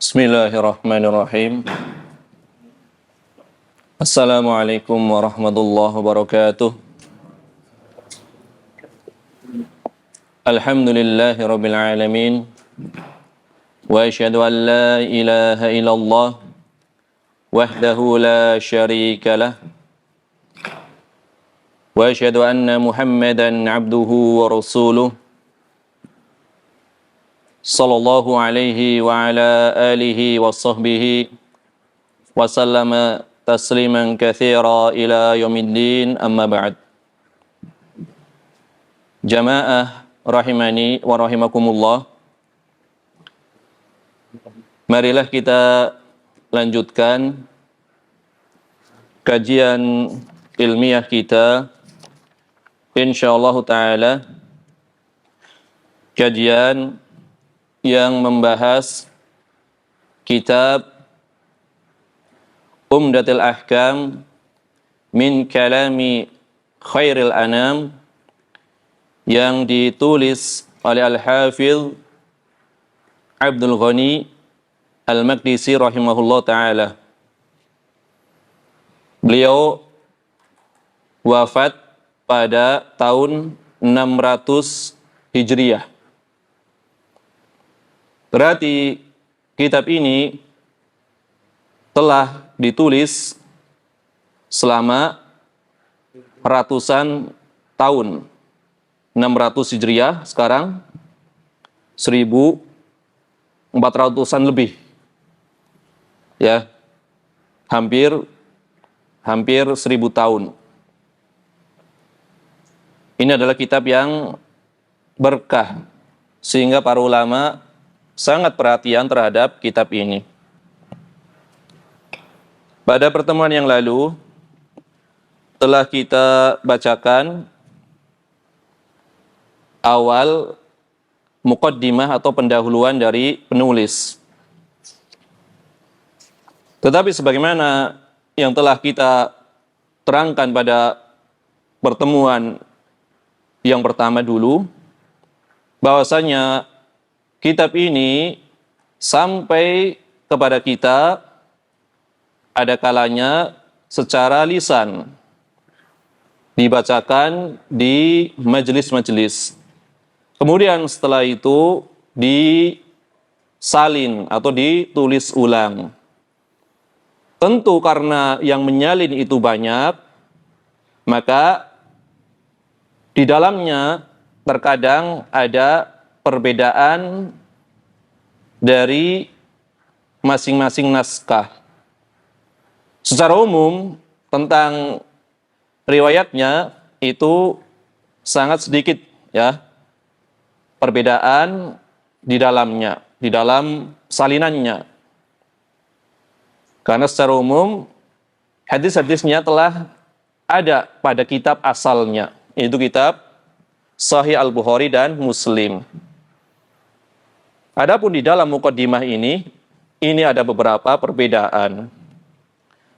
Bismillahirrahmanirrahim. Assalamualaikum warahmatullahi wabarakatuh. Alhamdulillahi rabbil alamin. Wa asyhadu an la ilaha illallah wahdahu la syarika lah. Wa asyhadu anna Muhammadan abduhu wa rasuluh. Sallallahu alaihi wa ala alihi wa sahbihi wa sallama tasliman katsira ila yaumiddin, amma ba'd. Jamaah rahimani wa rahimakumullah. Marilah kita lanjutkan kajian ilmiah kita, insyaallah taala, kajian yang membahas kitab Umdatul Ahkam min kalami khairil anam yang ditulis oleh Al-Hafidh Abdul Ghani Al-Maqdisi rahimahullah ta'ala. Beliau wafat pada tahun 600 Hijriah. Berarti kitab ini telah ditulis selama ratusan tahun. 600 Hijriah, sekarang 1400-an lebih. Ya. Hampir 1000 tahun. Ini adalah kitab yang berkah, sehingga para ulama sangat perhatian terhadap kitab ini. Pada pertemuan yang lalu telah kita bacakan awal muqaddimah atau pendahuluan dari penulis. Tetapi sebagaimana yang telah kita terangkan pada pertemuan yang pertama dulu, bahwasanya kitab ini sampai kepada kita ada kalanya secara lisan, dibacakan di majelis-majelis. Kemudian setelah itu disalin atau ditulis ulang. Tentu karena yang menyalin itu banyak, maka di dalamnya terkadang ada perbedaan dari masing-masing naskah. Secara umum tentang riwayatnya itu sangat sedikit, ya, perbedaan di dalamnya, di dalam salinannya. Karena secara umum hadis-hadisnya telah ada pada kitab asalnya, yaitu kitab Sahih Al-Bukhari dan Muslim. Adapun di dalam muqaddimah ini ada beberapa perbedaan.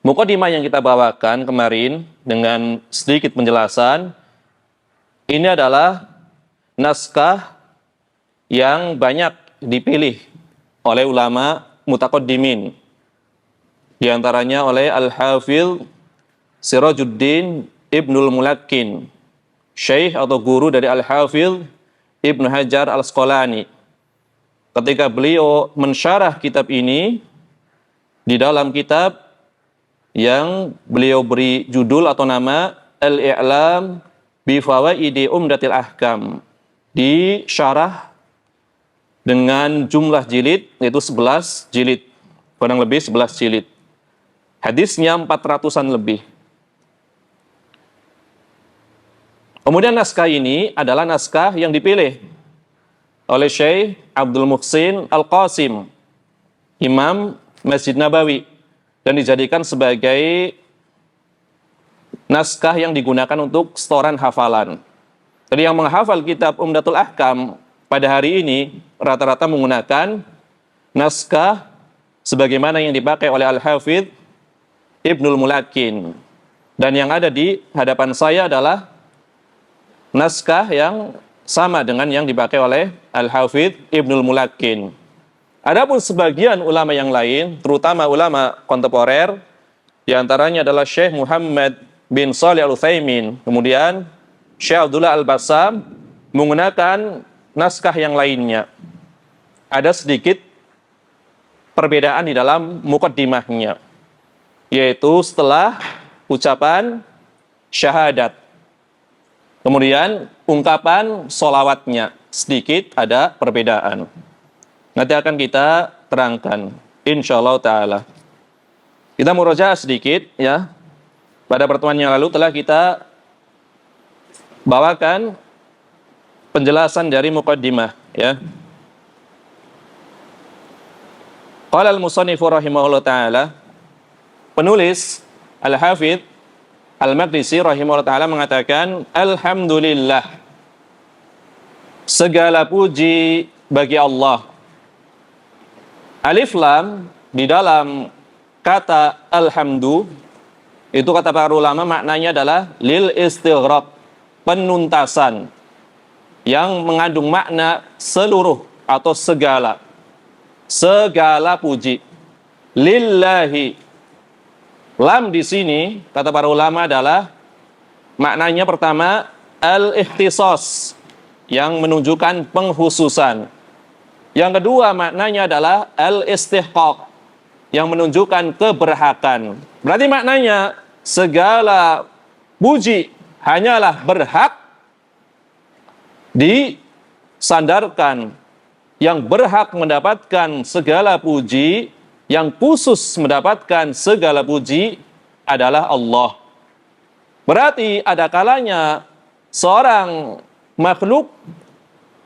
Muqaddimah yang kita bawakan kemarin dengan sedikit penjelasan, ini adalah naskah yang banyak dipilih oleh ulama mutaqaddimin. Di antaranya oleh Al-Hafidh Sirajuddin Ibnul Mulakkin, syekh atau guru dari Al-Hafidh Ibnu Hajar Al-Asqalani. Ketika beliau mensyarah kitab ini di dalam kitab yang beliau beri judul atau nama Al-I'lam bi Fawaidi Umdatil Ahkam, disyarah dengan jumlah jilid, yaitu 11 jilid, kurang lebih 11 jilid. Hadisnya 400-an lebih. Kemudian naskah ini adalah naskah yang dipilih oleh Syekh Abdul Muhsin Al-Qasim, Imam Masjid Nabawi, dan dijadikan sebagai naskah yang digunakan untuk setoran hafalan. Jadi yang menghafal kitab Umdatul Ahkam pada hari ini rata-rata menggunakan naskah sebagaimana yang dipakai oleh Al-Hafidh Ibnul Mulakkin. Dan yang ada di hadapan saya adalah naskah yang sama dengan yang dipakai oleh Al-Hafidh Ibnul Mulakkin. Adapun sebagian ulama yang lain, terutama ulama kontemporer, di antaranya adalah Syekh Muhammad bin Shalih Al-Utsaimin, kemudian Syekh Abdullah Al-Bassam, menggunakan naskah yang lainnya. Ada sedikit perbedaan di dalam muqaddimahnya, yaitu setelah ucapan syahadat, kemudian ungkapan sholawatnya, sedikit ada perbedaan. Nanti akan kita terangkan, insyaallah ta'ala. Kita murojaah sedikit ya. Pada pertemuan yang lalu telah kita bawakan penjelasan dari muqaddimah ya. Qala al-musannifu rahimahullah ta'ala, penulis Al-Hafidh Al-Maqdisi rahimahullah ta'ala mengatakan, alhamdulillah, segala puji bagi Allah. Alif lam di dalam kata alhamdu, itu kata para ulama maknanya adalah lil istighraq, penuntasan, yang mengandung makna seluruh atau segala puji. Lillahi, lam di sini kata para ulama adalah maknanya pertama al-ikhtisas, yang menunjukkan penghususan. Yang kedua maknanya adalah al-istihqaq, yang menunjukkan keberhakan. Berarti maknanya segala puji hanyalah berhak disandarkan, yang berhak mendapatkan segala puji, yang khusus mendapatkan segala puji adalah Allah. Berarti ada kalanya seorang makhluk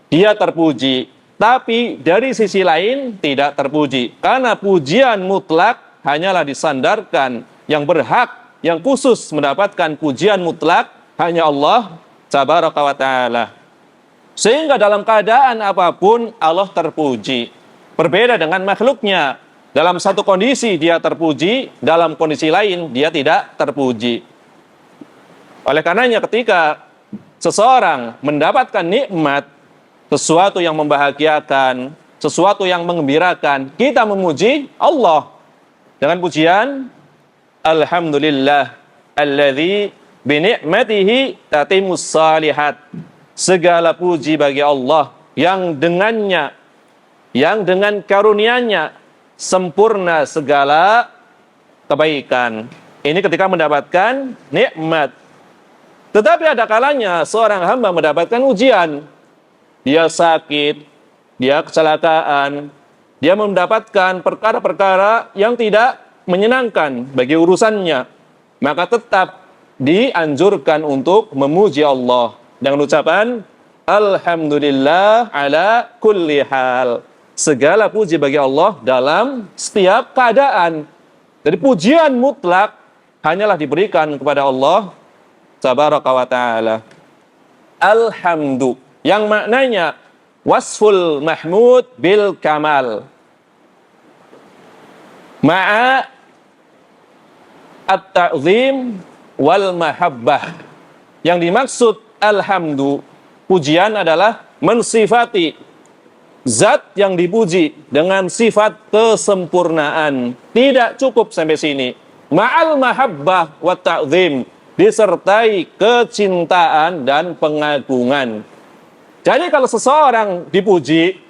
dia terpuji, tapi dari sisi lain tidak terpuji. Karena pujian mutlak hanyalah disandarkan, yang berhak, yang khusus mendapatkan pujian mutlak hanya Allah tabaraka wa ta'ala. Sehingga dalam keadaan apapun Allah terpuji. Berbeda dengan makhluknya. Dalam satu kondisi dia terpuji, dalam kondisi lain dia tidak terpuji. Oleh karenanya ketika seseorang mendapatkan nikmat, sesuatu yang membahagiakan, sesuatu yang menggembirakan, kita memuji Allah dengan pujian alhamdulillah alladzi bi ni'matihi tatimmus shalihat. Segala puji bagi Allah yang dengannya, yang dengan karunia-Nya sempurna segala kebaikan. Ini ketika mendapatkan nikmat. Tetapi ada kalanya seorang hamba mendapatkan ujian. Dia sakit, dia kecelakaan, dia mendapatkan perkara-perkara yang tidak menyenangkan bagi urusannya. Maka tetap dianjurkan untuk memuji Allah dengan ucapan alhamdulillah ala kulli hal. Segala puji bagi Allah dalam setiap keadaan. Jadi pujian mutlak hanyalah diberikan kepada Allah tabaraka wa ta'ala. Alhamdu, yang maknanya wasful mahmud bil kamal ma'a at-ta'zim wal mahabbah. Yang dimaksud alhamdu, pujian adalah mensifati zat yang dipuji dengan sifat kesempurnaan. Tidak cukup sampai sini. Ma'al mahabbah wa ta'zim, disertai kecintaan dan pengagungan. Jadi kalau seseorang dipuji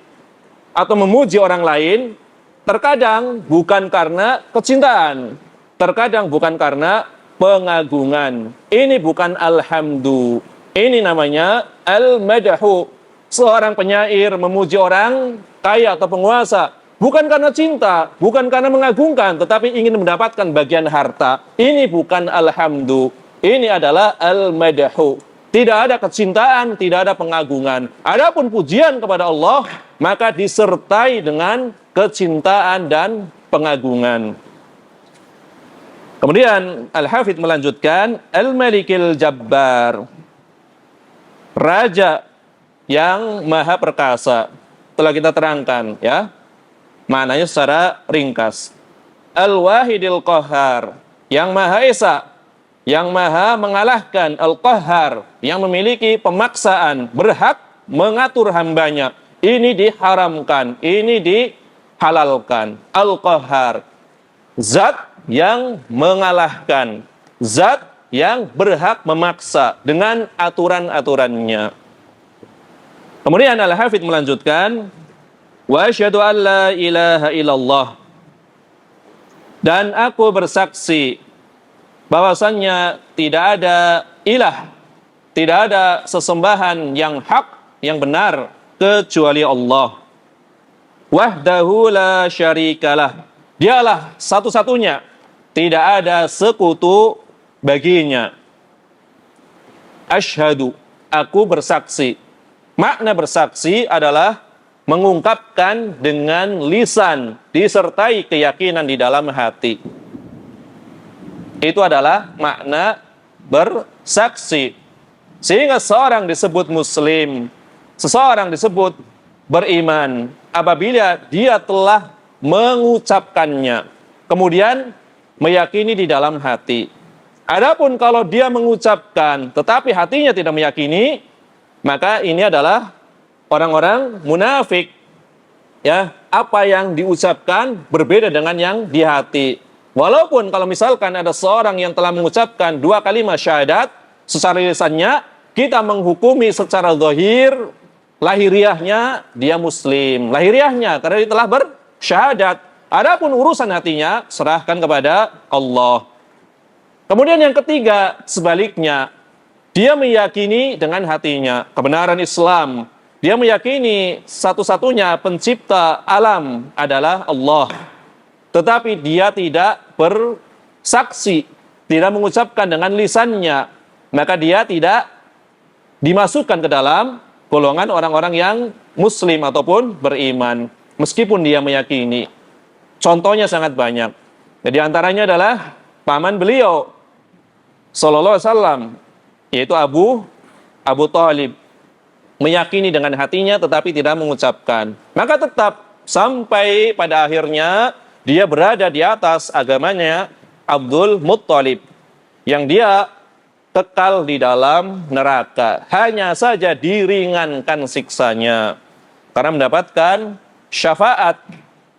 atau memuji orang lain, terkadang bukan karena kecintaan, terkadang bukan karena pengagungan. Ini bukan alhamdu, ini namanya al-madahu. Seorang penyair memuji orang kaya atau penguasa, bukan karena cinta, bukan karena mengagungkan, tetapi ingin mendapatkan bagian harta. Ini bukan alhamdu, ini adalah al-madahu. Tidak ada kecintaan, tidak ada pengagungan. Adapun pujian kepada Allah, maka disertai dengan kecintaan dan pengagungan. Kemudian Al-Hafidh melanjutkan, Al-Malikil Jabbar, Raja yang maha perkasa. Telah kita terangkan ya, maknanya secara ringkas. Al-Wahidil Qahhar, yang maha esa, yang maha mengalahkan. Al-Qahhar, yang memiliki pemaksaan, berhak mengatur hambanya. Ini diharamkan, ini menghalalkan. Al-Qahhar, zat yang mengalahkan, zat yang berhak memaksa dengan aturan-aturannya. Kemudian Al-Hafidz melanjutkan, wa asyhadu an la ilaha illallah, dan aku bersaksi bahwasannya tidak ada ilah, tidak ada sesembahan yang hak, yang benar kecuali Allah. Wahdahu la syarikalah, dialah satu-satunya, tidak ada sekutu baginya. Asyhadu, aku bersaksi. Makna bersaksi adalah mengungkapkan dengan lisan disertai keyakinan di dalam hati. Itu adalah makna bersaksi. Sehingga seorang disebut muslim, seseorang disebut beriman apabila dia telah mengucapkannya, kemudian meyakini di dalam hati. Adapun kalau dia mengucapkan tetapi hatinya tidak meyakini, maka ini adalah orang-orang munafik. Ya, apa yang diucapkan berbeda dengan yang di hati. Walaupun kalau misalkan ada seorang yang telah mengucapkan 2 kalimat syahadat secara lisannya, kita menghukumi secara zahir lahiriahnya dia muslim, lahiriahnya karena dia telah bersyahadat. Adapun urusan hatinya serahkan kepada Allah. Kemudian yang ketiga, sebaliknya, dia meyakini dengan hatinya kebenaran Islam. Dia meyakini satu-satunya pencipta alam adalah Allah. Tetapi dia tidak bersaksi, tidak mengucapkan dengan lisannya, maka dia tidak dimasukkan ke dalam golongan orang-orang yang muslim ataupun beriman, meskipun dia meyakini. Contohnya sangat banyak. Jadi antaranya adalah paman beliau sallallahu alaihi wasallam, yaitu Abu Thalib, meyakini dengan hatinya tetapi tidak mengucapkan. Maka tetap sampai pada akhirnya dia berada di atas agamanya Abdul Muttalib, yang dia kekal di dalam neraka. Hanya saja diringankan siksanya karena mendapatkan syafaat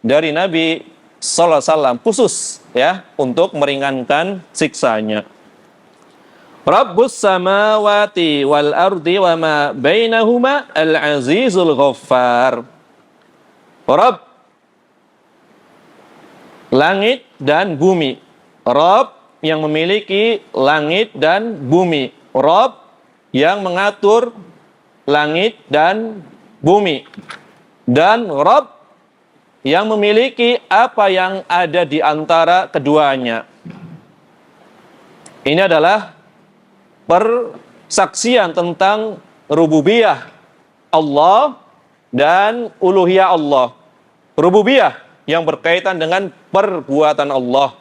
dari Nabi sallallahu alaihi wasallam khusus ya untuk meringankan siksanya. Rabbus samawati wal ardi wa ma bainahuma al-azizul ghaffar. Rabb langit dan bumi. Rabb yang memiliki langit dan bumi. Rabb yang mengatur langit dan bumi. Dan Rabb yang memiliki apa yang ada di antara keduanya. Ini adalah persaksian tentang rububiyah Allah dan uluhiyah Allah. Rububiyah yang berkaitan dengan perbuatan Allah.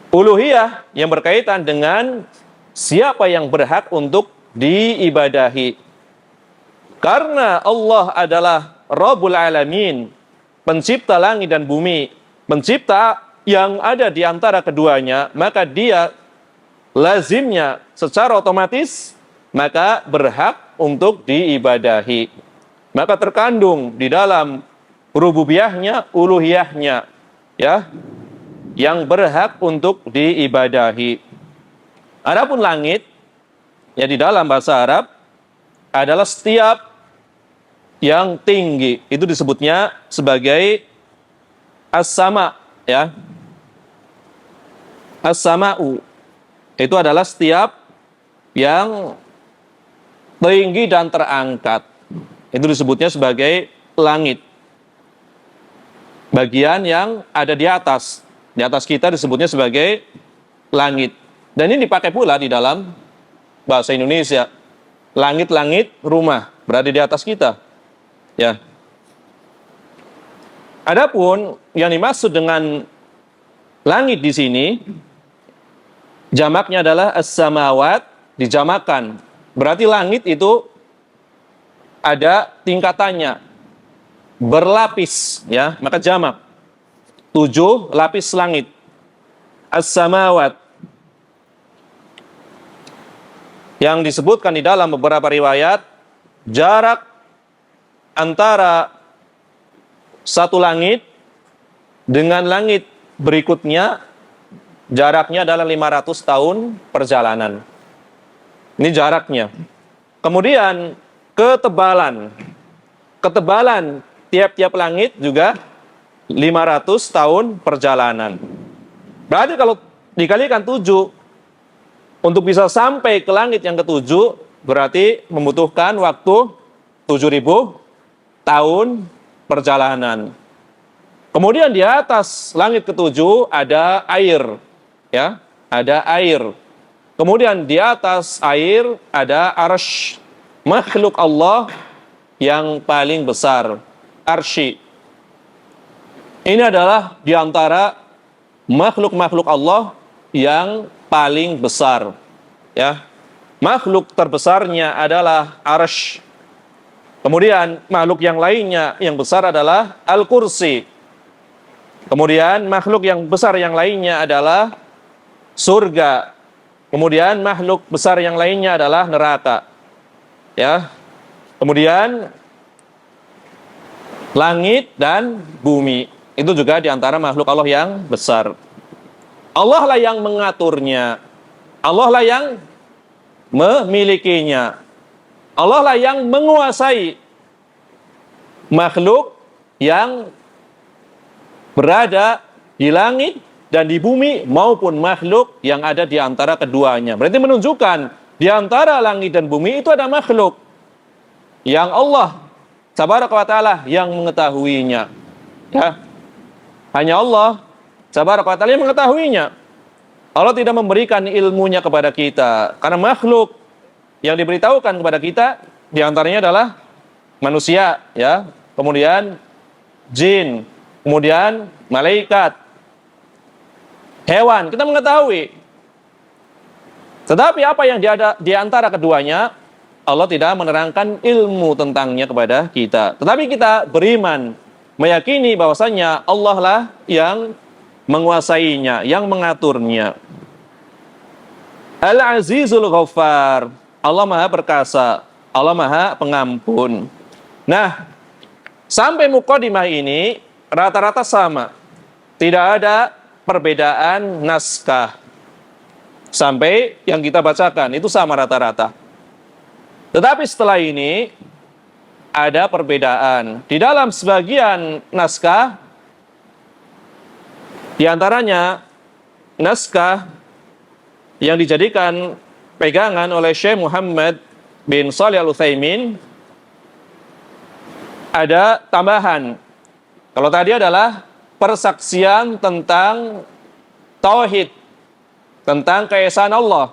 Uluhiyah yang berkaitan dengan siapa yang berhak untuk diibadahi. Karena Allah adalah Rabbul Alamin, pencipta langit dan bumi, pencipta yang ada di antara keduanya, maka dia lazimnya secara otomatis maka berhak untuk diibadahi. Maka terkandung di dalam rububiyahnya, uluhiyahnya, ya, yang berhak untuk diibadahi. Adapun langit, ya di dalam bahasa Arab adalah setiap yang tinggi, itu disebutnya sebagai as-sama, ya. As-sama'u itu adalah setiap yang tinggi dan terangkat. Itu disebutnya sebagai langit. Bagian yang ada di atas kita disebutnya sebagai langit. Dan ini dipakai pula di dalam bahasa Indonesia. Langit-langit rumah berada di atas kita. Ya. Adapun yang dimaksud dengan langit di sini, jamaknya adalah as-samawat, dijamakan. Berarti langit itu ada tingkatannya, berlapis, ya, maka jamak. 7 lapis langit. As-samawat. Yang disebutkan di dalam beberapa riwayat, jarak antara satu langit dengan langit berikutnya jaraknya adalah 500 tahun perjalanan. Ini jaraknya. Kemudian ketebalan tiap-tiap langit juga 500 tahun perjalanan. Berarti kalau dikalikan 7, untuk bisa sampai ke langit yang ketujuh, berarti membutuhkan waktu 7.000 tahun perjalanan. Kemudian di atas langit ketujuh ada air, ya, ada air. Kemudian di atas air ada arsy, makhluk Allah yang paling besar, arsy. Ini adalah di antara makhluk-makhluk Allah yang paling besar, ya. Makhluk terbesarnya adalah arsy. Kemudian makhluk yang lainnya yang besar adalah al-kursi. Kemudian makhluk yang besar yang lainnya adalah surga. Kemudian makhluk besar yang lainnya adalah neraka. Ya. Kemudian langit dan bumi. Itu juga di antara makhluk Allah yang besar. Allah lah yang mengaturnya. Allah lah yang memilikinya. Allah lah yang menguasai makhluk yang berada di langit dan di bumi maupun makhluk yang ada di antara keduanya. Berarti menunjukkan di antara langit dan bumi itu ada makhluk yang Allah Tabaraka wa Ta'ala yang mengetahuinya. Ya. Hanya Allah Tabaraka wa Ta'ala yang mengetahuinya. Allah tidak memberikan ilmunya kepada kita, karena makhluk yang diberitahukan kepada kita di antaranya adalah manusia, ya. Kemudian jin, kemudian malaikat, hewan, kita mengetahui. Tetapi apa yang di antara keduanya, Allah tidak menerangkan ilmu tentangnya kepada kita. Tetapi kita beriman, meyakini bahwasanya Allah lah yang menguasainya, yang mengaturnya. Al-Azizul Ghaffar, Allah Maha Perkasa, Allah Maha Pengampun. Nah, sampai mukadimah ini rata-rata sama. Tidak ada perbedaan naskah. Sampai yang kita bacakan itu sama rata-rata. Tetapi setelah ini ada perbedaan. Di dalam sebagian naskah, di antaranya naskah yang dijadikan pegangan oleh Syekh Muhammad bin Shalih Al-Utsaimin, ada tambahan. Kalau tadi adalah persaksian tentang tauhid, tentang keesaan Allah.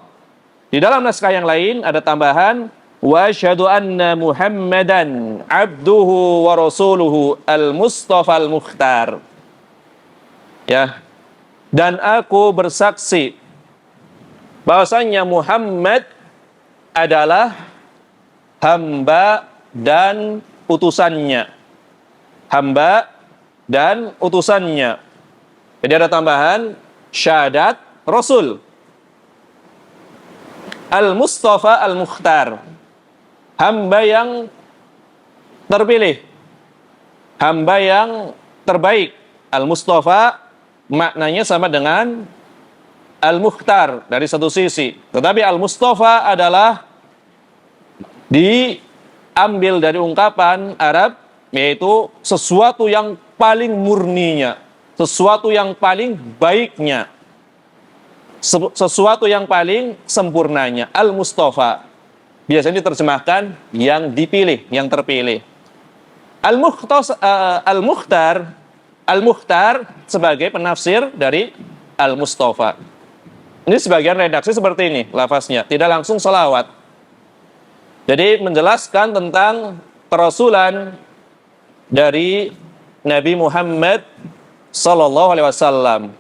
Di dalam naskah yang lain ada tambahan wa asyhadu anna Muhammadan abduhu wa rasuluhu al-Mustafa al-Mukhtar. Ya. Dan aku bersaksi bahwasanya Muhammad adalah hamba dan utusannya. Hamba dan utusannya. Jadi ada tambahan syahadat Rasul. Al-Mustafa Al-Mukhtar. Hamba yang terpilih. Hamba yang terbaik. Al-Mustafa maknanya sama dengan Al-Mukhtar dari satu sisi. Tetapi Al-Mustafa adalah diambil dari ungkapan Arab, yaitu sesuatu yang paling murninya, sesuatu yang paling baiknya, sesuatu yang paling sempurnanya. Al-Mustafa biasanya diterjemahkan yang dipilih, yang terpilih. Al-Mukhtar sebagai penafsir dari Al-Mustafa. Ini sebagian redaksi seperti ini lafaznya, tidak langsung selawat. Jadi menjelaskan tentang kerasulan dari Nabi Muhammad sallallahu alaihi wasallam.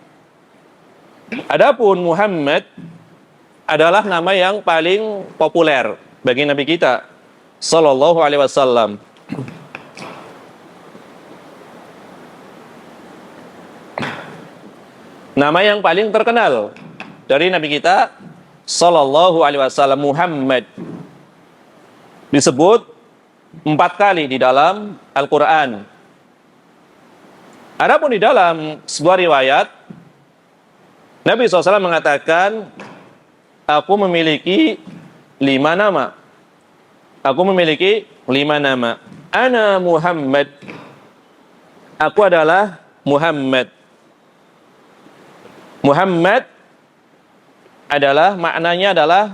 Adapun Muhammad adalah nama yang paling populer bagi Nabi kita sallallahu alaihi wasallam. Nama yang paling terkenal dari Nabi kita sallallahu alaihi wasallam, Muhammad, disebut 4 kali di dalam Al-Quran. Adapun di dalam sebuah riwayat, Nabi SAW mengatakan, aku memiliki 5 nama. Aku memiliki 5 nama. Ana Muhammad. Aku adalah Muhammad. Muhammad adalah, maknanya adalah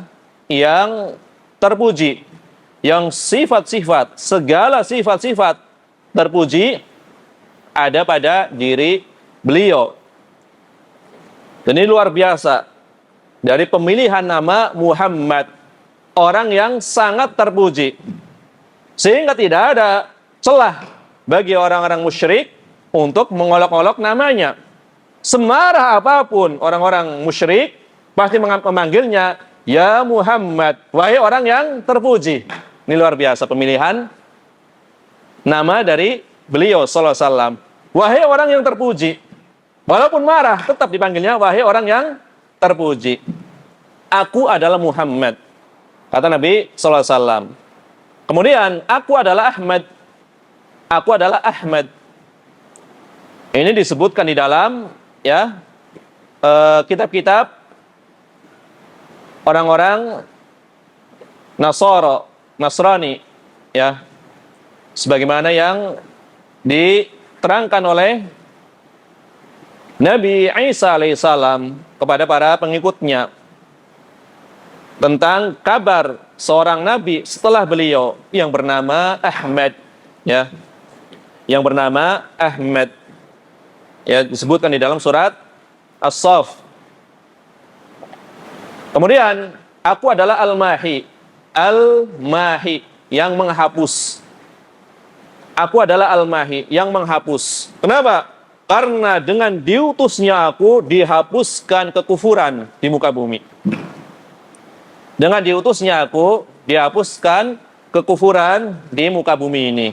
yang terpuji. Yang sifat-sifat, segala sifat-sifat terpuji ada pada diri beliau. Dan ini luar biasa. Dari pemilihan nama Muhammad, orang yang sangat terpuji. Sehingga tidak ada celah bagi orang-orang musyrik untuk mengolok-olok namanya. Semarah apapun orang-orang musyrik pasti memanggilnya, ya Muhammad, wahai orang yang terpuji. Ini luar biasa pemilihan nama dari beliau sallallahu alaihi wasallam. Wahai orang yang terpuji. Walaupun marah tetap dipanggilnya wahai orang yang terpuji. Aku adalah Muhammad, kata Nabi sallallahu alaihi wasallam. Kemudian aku adalah Ahmad. Aku adalah Ahmad. Ini disebutkan di dalam kitab-kitab orang-orang Nasrani, ya, sebagaimana yang diterangkan oleh Nabi Isa alaihissalam kepada para pengikutnya tentang kabar seorang nabi setelah beliau yang bernama Ahmad, ya, yang bernama Ahmad, ya, disebutkan di dalam surat As-Saff. Kemudian aku adalah Al-Mahi, Al-Mahi, yang menghapus. Aku adalah Al-Mahi, yang menghapus. Kenapa? Karena dengan diutusnya aku dihapuskan kekufuran di muka bumi. Dengan diutusnya aku dihapuskan kekufuran di muka bumi ini.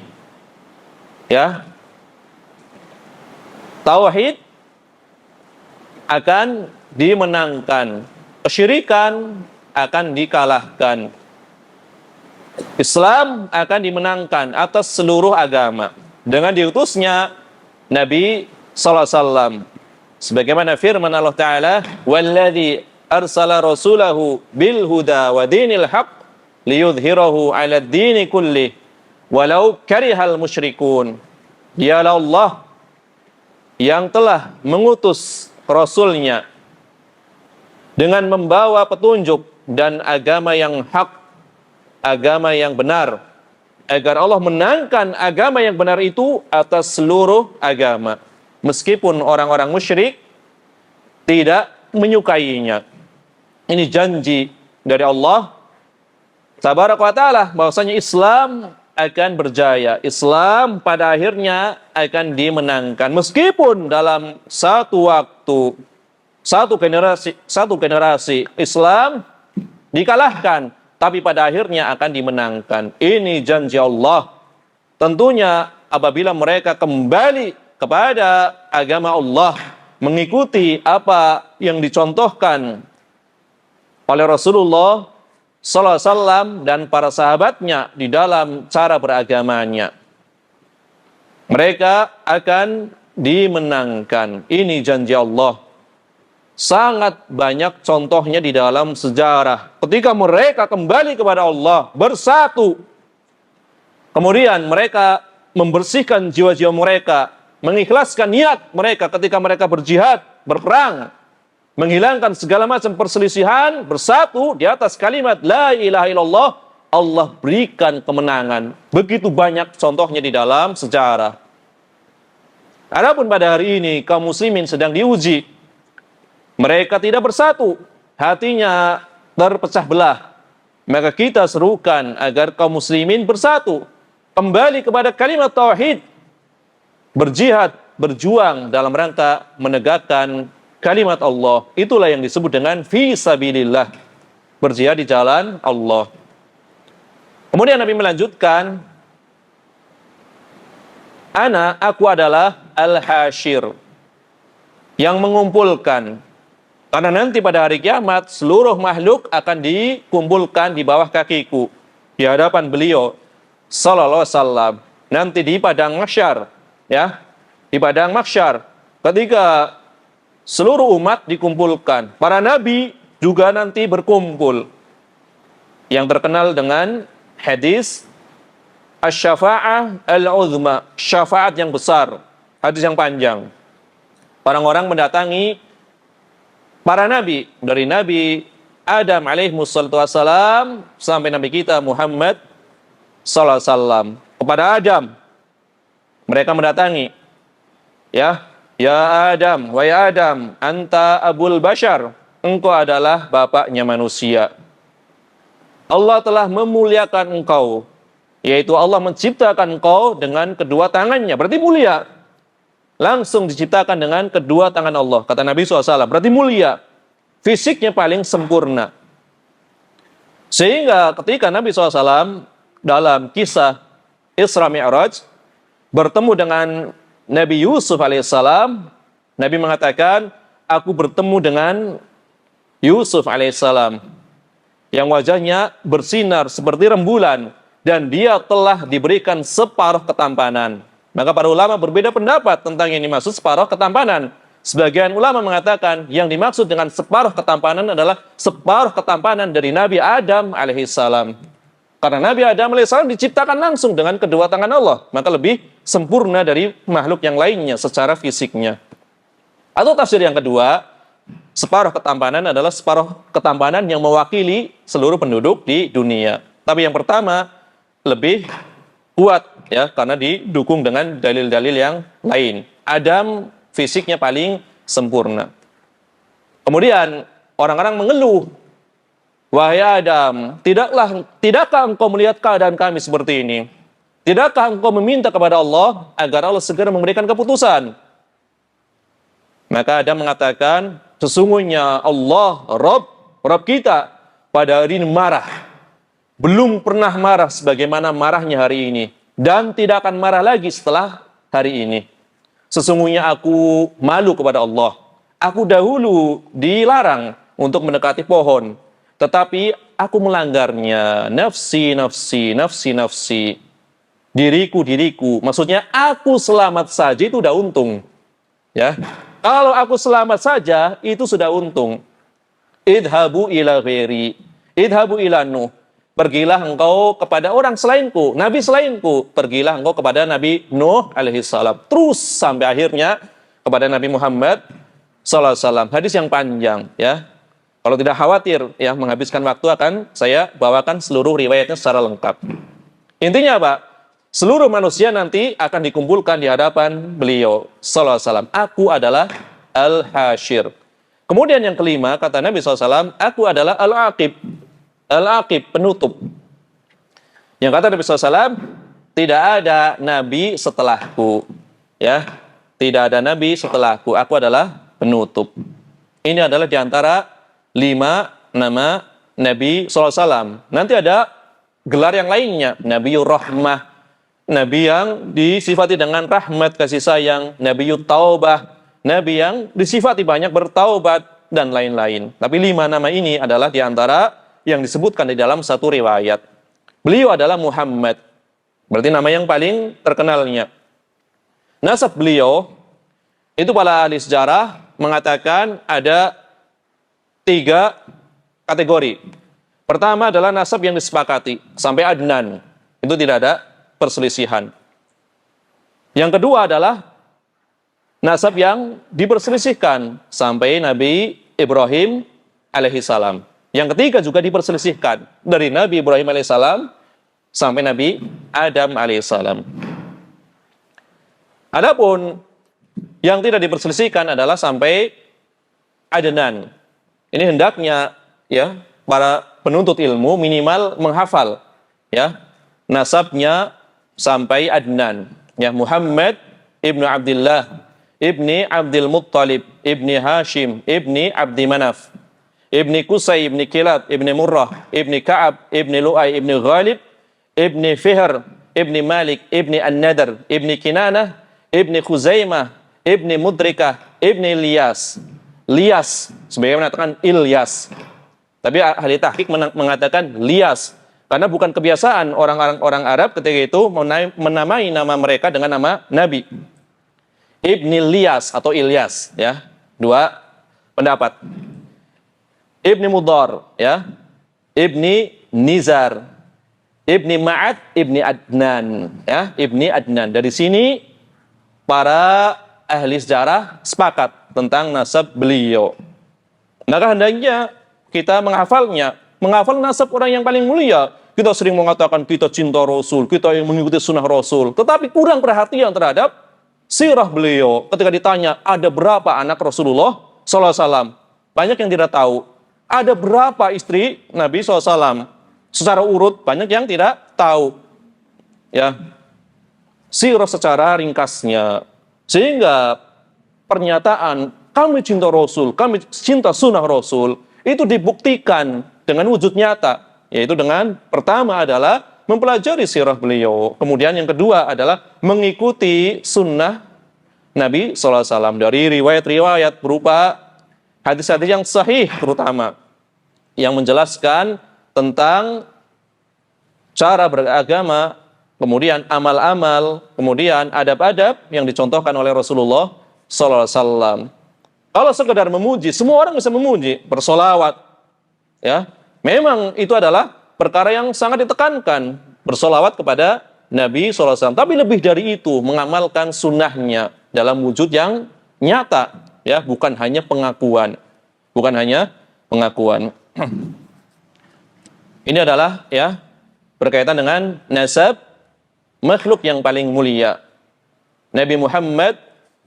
Ya. Tauhid akan dimenangkan, kesyirikan akan dikalahkan. Islam akan dimenangkan atas seluruh agama dengan diutusnya Nabi sallallahu alaihi wasallam. Sebagaimana firman Allah Ta'ala, "Walladzi arsala rasulahu bil huda wa dinil haqq liyudhhirahu 'ala ad-dini kullih walau karihal musyrikun." Dialah Allah yang telah mengutus Rasulnya dengan membawa petunjuk dan agama yang hak, agama yang benar, agar Allah menangkan agama yang benar itu atas seluruh agama, meskipun orang-orang musyrik tidak menyukainya. Ini janji dari Allah Tabaraka wa Ta'ala bahwasanya Islam akan berjaya. Islam pada akhirnya akan dimenangkan, meskipun dalam satu waktu, satu generasi Islam dikalahkan, tapi pada akhirnya akan dimenangkan. Ini janji Allah. Tentunya apabila mereka kembali kepada agama Allah, mengikuti apa yang dicontohkan oleh Rasulullah sallallahu alaihi wasallam dan para sahabatnya di dalam cara beragamanya, mereka akan dimenangkan. Ini janji Allah. Sangat banyak contohnya di dalam sejarah. Ketika mereka kembali kepada Allah, bersatu, kemudian mereka membersihkan jiwa-jiwa mereka, mengikhlaskan niat mereka ketika mereka berjihad, berperang, menghilangkan segala macam perselisihan, bersatu di atas kalimat la ilaha illallah, Allah berikan kemenangan. Begitu banyak contohnya di dalam sejarah. Adapun pada hari ini kaum muslimin sedang diuji. Mereka tidak bersatu, hatinya terpecah belah. Maka kita serukan agar kaum muslimin bersatu, kembali kepada kalimat tauhid, berjihad, berjuang dalam rangka menegakkan kalimat Allah. Itulah yang disebut dengan fi sabilillah, berjihad di jalan Allah. Kemudian Nabi melanjutkan, aku adalah al-hasyir, yang mengumpulkan. Karena nanti pada hari kiamat seluruh makhluk akan dikumpulkan di bawah kakiku di hadapan beliau sallallahu alaihi wasallam. Nanti di padang mahsyar, ya. di padang mahsyar ketika seluruh umat dikumpulkan. Para nabi juga nanti berkumpul. Yang terkenal dengan hadis asy-syafa'ah al-uzma, syafaat yang besar, hadis yang panjang. Orang-orang mendatangi para nabi, dari Nabi Adam alaihi wassalam sampai Nabi kita Muhammad sallallahu alaihi wasallam. Kepada Adam mereka mendatangi, ya Adam, wahai Adam, anta abul bashar, engkau adalah bapaknya manusia. Allah telah memuliakan engkau, yaitu Allah menciptakan engkau dengan kedua tangannya, berarti mulia. Langsung diciptakan dengan kedua tangan Allah, kata Nabi SAW, berarti mulia. Fisiknya paling sempurna. Sehingga ketika Nabi SAW dalam kisah Isra Mi'raj bertemu dengan Nabi Yusuf alaihissalam, Nabi mengatakan, aku bertemu dengan Yusuf alaihissalam yang wajahnya bersinar seperti rembulan dan dia telah diberikan separuh ketampanan. Maka para ulama berbeda pendapat tentang yang dimaksud separuh ketampanan. Sebagian ulama mengatakan yang dimaksud dengan separuh ketampanan adalah separuh ketampanan dari Nabi Adam alaihissalam. Karena Nabi Adam alaihissalam diciptakan langsung dengan kedua tangan Allah, maka lebih sempurna dari makhluk yang lainnya secara fisiknya. Atau tafsir yang kedua, separuh ketampanan adalah separuh ketampanan yang mewakili seluruh penduduk di dunia. Tapi yang pertama lebih kuat, ya, karena didukung dengan dalil-dalil yang lain. Adam fisiknya paling sempurna. Kemudian orang-orang mengeluh, wahai Adam, tidakkah engkau melihat keadaan kami seperti ini? Tidakkah engkau meminta kepada Allah agar Allah segera memberikan keputusan? Maka Adam mengatakan, sesungguhnya Allah, Rabb kita pada hari ini marah. Belum pernah marah sebagaimana marahnya hari ini. Dan tidak akan marah lagi setelah hari ini. Sesungguhnya aku malu kepada Allah. Aku dahulu dilarang untuk mendekati pohon. Tetapi aku melanggarnya. Nafsi, nafsi, nafsi, nafsi. Diriku, diriku. Maksudnya aku selamat saja itu udah untung. Ya. Kalau aku selamat saja itu sudah untung. Idhabu ila ghairi. Idhabu ila Nuh. Pergilah engkau kepada orang selainku, nabi selainku. Pergilah engkau kepada Nabi Nuh alaihissalam. Terus sampai akhirnya kepada Nabi Muhammad sallallahu alaihi wasallam. Hadis yang panjang, ya. Kalau tidak khawatir ya menghabiskan waktu, akan saya bawakan seluruh riwayatnya secara lengkap. Intinya apa? Seluruh manusia nanti akan dikumpulkan di hadapan beliau sallallahu alaihi wasallam. Aku adalah al-hasyir. Kemudian yang kelima kata Nabi sallallahu alaihi wasallam, aku adalah al-aqib. Al-aqib, penutup. Yang kata Nabi SAW, tidak ada nabi setelahku. Ya, tidak ada nabi setelahku. Aku adalah penutup. Ini adalah diantara 5 nama Nabi SAW. Nanti ada gelar yang lainnya. Nabiyur Rahmah. Nabi yang disifati dengan rahmat, kasih sayang. Nabiyut Taubah. Nabi yang disifati banyak bertaubat dan lain-lain. Tapi 5 nama ini adalah diantara yang disebutkan di dalam satu riwayat. Beliau adalah Muhammad. Berarti nama yang paling terkenalnya. Nasab beliau, itu para ahli sejarah mengatakan ada 3 kategori. Pertama adalah nasab yang disepakati, sampai Adnan. Itu tidak ada perselisihan. Yang kedua adalah nasab yang diperselisihkan, sampai Nabi Ibrahim alaihissalam. Yang ketiga juga diperselisihkan, dari Nabi Ibrahim alaihissalam sampai Nabi Adam alaihissalam. Adapun yang tidak diperselisihkan adalah sampai Adnan. Ini hendaknya ya para penuntut ilmu minimal menghafal ya nasabnya sampai Adnan. Ya, Muhammad ibnu Abdullah ibni Abdul Muttalib ibni Hashim ibni Abdi Manaf Ibni Qusay, Ibni Kilab, Ibni Murrah, Ibni Ka'ab, Ibni Lu'ay, Ibni Ghalib, Ibni Fihr, Ibni Malik, Ibni An-Nadar, Ibni Kinanah, Ibni Khuzaimah, Ibni Mudrikah, Ibni Ilyas. Lias, sebagai mengatakan Ilyas. Tapi ahli tahqiq mengatakan Lias. Karena bukan kebiasaan orang Arab ketika itu menamai nama mereka dengan nama Nabi. Ibni Ilyas atau Ilyas, ya. Dua pendapat. Ibni Mudhar, ya. Ibni Nizar, Ibni Ma'ad, Ibni Adnan, ya. Ibni Adnan. Dari sini para ahli sejarah sepakat tentang nasab beliau. Maka hendaknya kita menghafalnya, menghafal nasab orang yang paling mulia. Kita sering mengatakan kita cinta Rasul, kita yang mengikuti sunnah Rasul, tetapi kurang perhatian terhadap sirah beliau. Ketika ditanya ada berapa anak Rasulullah SAW, banyak yang tidak tahu. Ada berapa istri Nabi SAW? Secara urut banyak yang tidak tahu. Ya, sirah secara ringkasnya, sehingga pernyataan kami cinta Rasul, kami cinta sunnah Rasul itu dibuktikan dengan wujud nyata. Yaitu dengan pertama adalah mempelajari sirah beliau. Kemudian yang kedua adalah mengikuti sunnah Nabi SAW. Dari riwayat-riwayat berupa hadis-hadis yang sahih terutama. Yang menjelaskan tentang cara beragama, kemudian amal-amal, kemudian adab-adab yang dicontohkan oleh Rasulullah SAW. Kalau sekedar memuji, semua orang bisa memuji, bersolawat. Ya, memang itu adalah perkara yang sangat ditekankan, bersolawat kepada Nabi SAW. Tapi lebih dari itu, mengamalkan sunnahnya dalam wujud yang nyata, ya, bukan hanya pengakuan, bukan hanya pengakuan. Ini adalah, ya, berkaitan dengan nasab makhluk yang paling mulia, Nabi Muhammad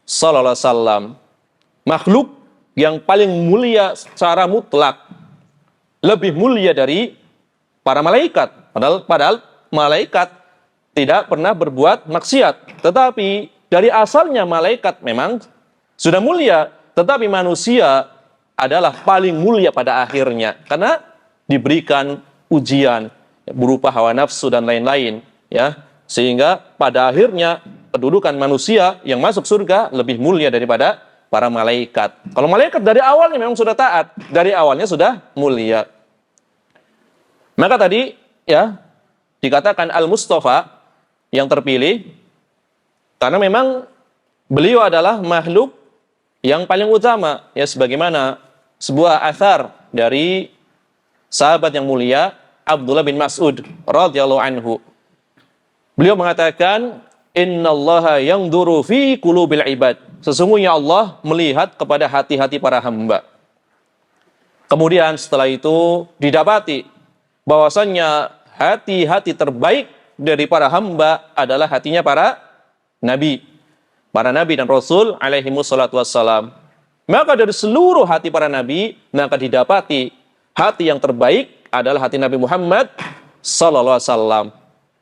SAW, makhluk yang paling mulia secara mutlak. Lebih mulia dari para malaikat. Padahal malaikat tidak pernah berbuat maksiat. Tetapi dari asalnya malaikat memang sudah mulia. Tetapi manusia adalah paling mulia pada akhirnya. Karena diberikan ujian berupa hawa nafsu dan lain-lain. Ya, sehingga pada akhirnya kedudukan manusia yang masuk surga lebih mulia daripada para malaikat. Kalau malaikat dari awalnya memang sudah taat. Dari awalnya sudah mulia. Maka tadi, ya, dikatakan Al-Mustafa yang terpilih karena memang beliau adalah makhluk yang paling utama, ya, sebagaimana sebuah athar dari sahabat yang mulia Abdullah bin Mas'ud radhiyallahu anhu. Beliau mengatakan, "Innallaha yanzuru fi qulubil ibad." Sesungguhnya Allah melihat kepada hati-hati para hamba. Kemudian setelah itu didapati bahwasannya hati-hati terbaik dari para hamba adalah hatinya para nabi dan rasul alaihi wassalatu wassalam. Maka dari seluruh hati para nabi, maka didapati hati yang terbaik adalah hati Nabi Muhammad sallallahu alaihi wasallam.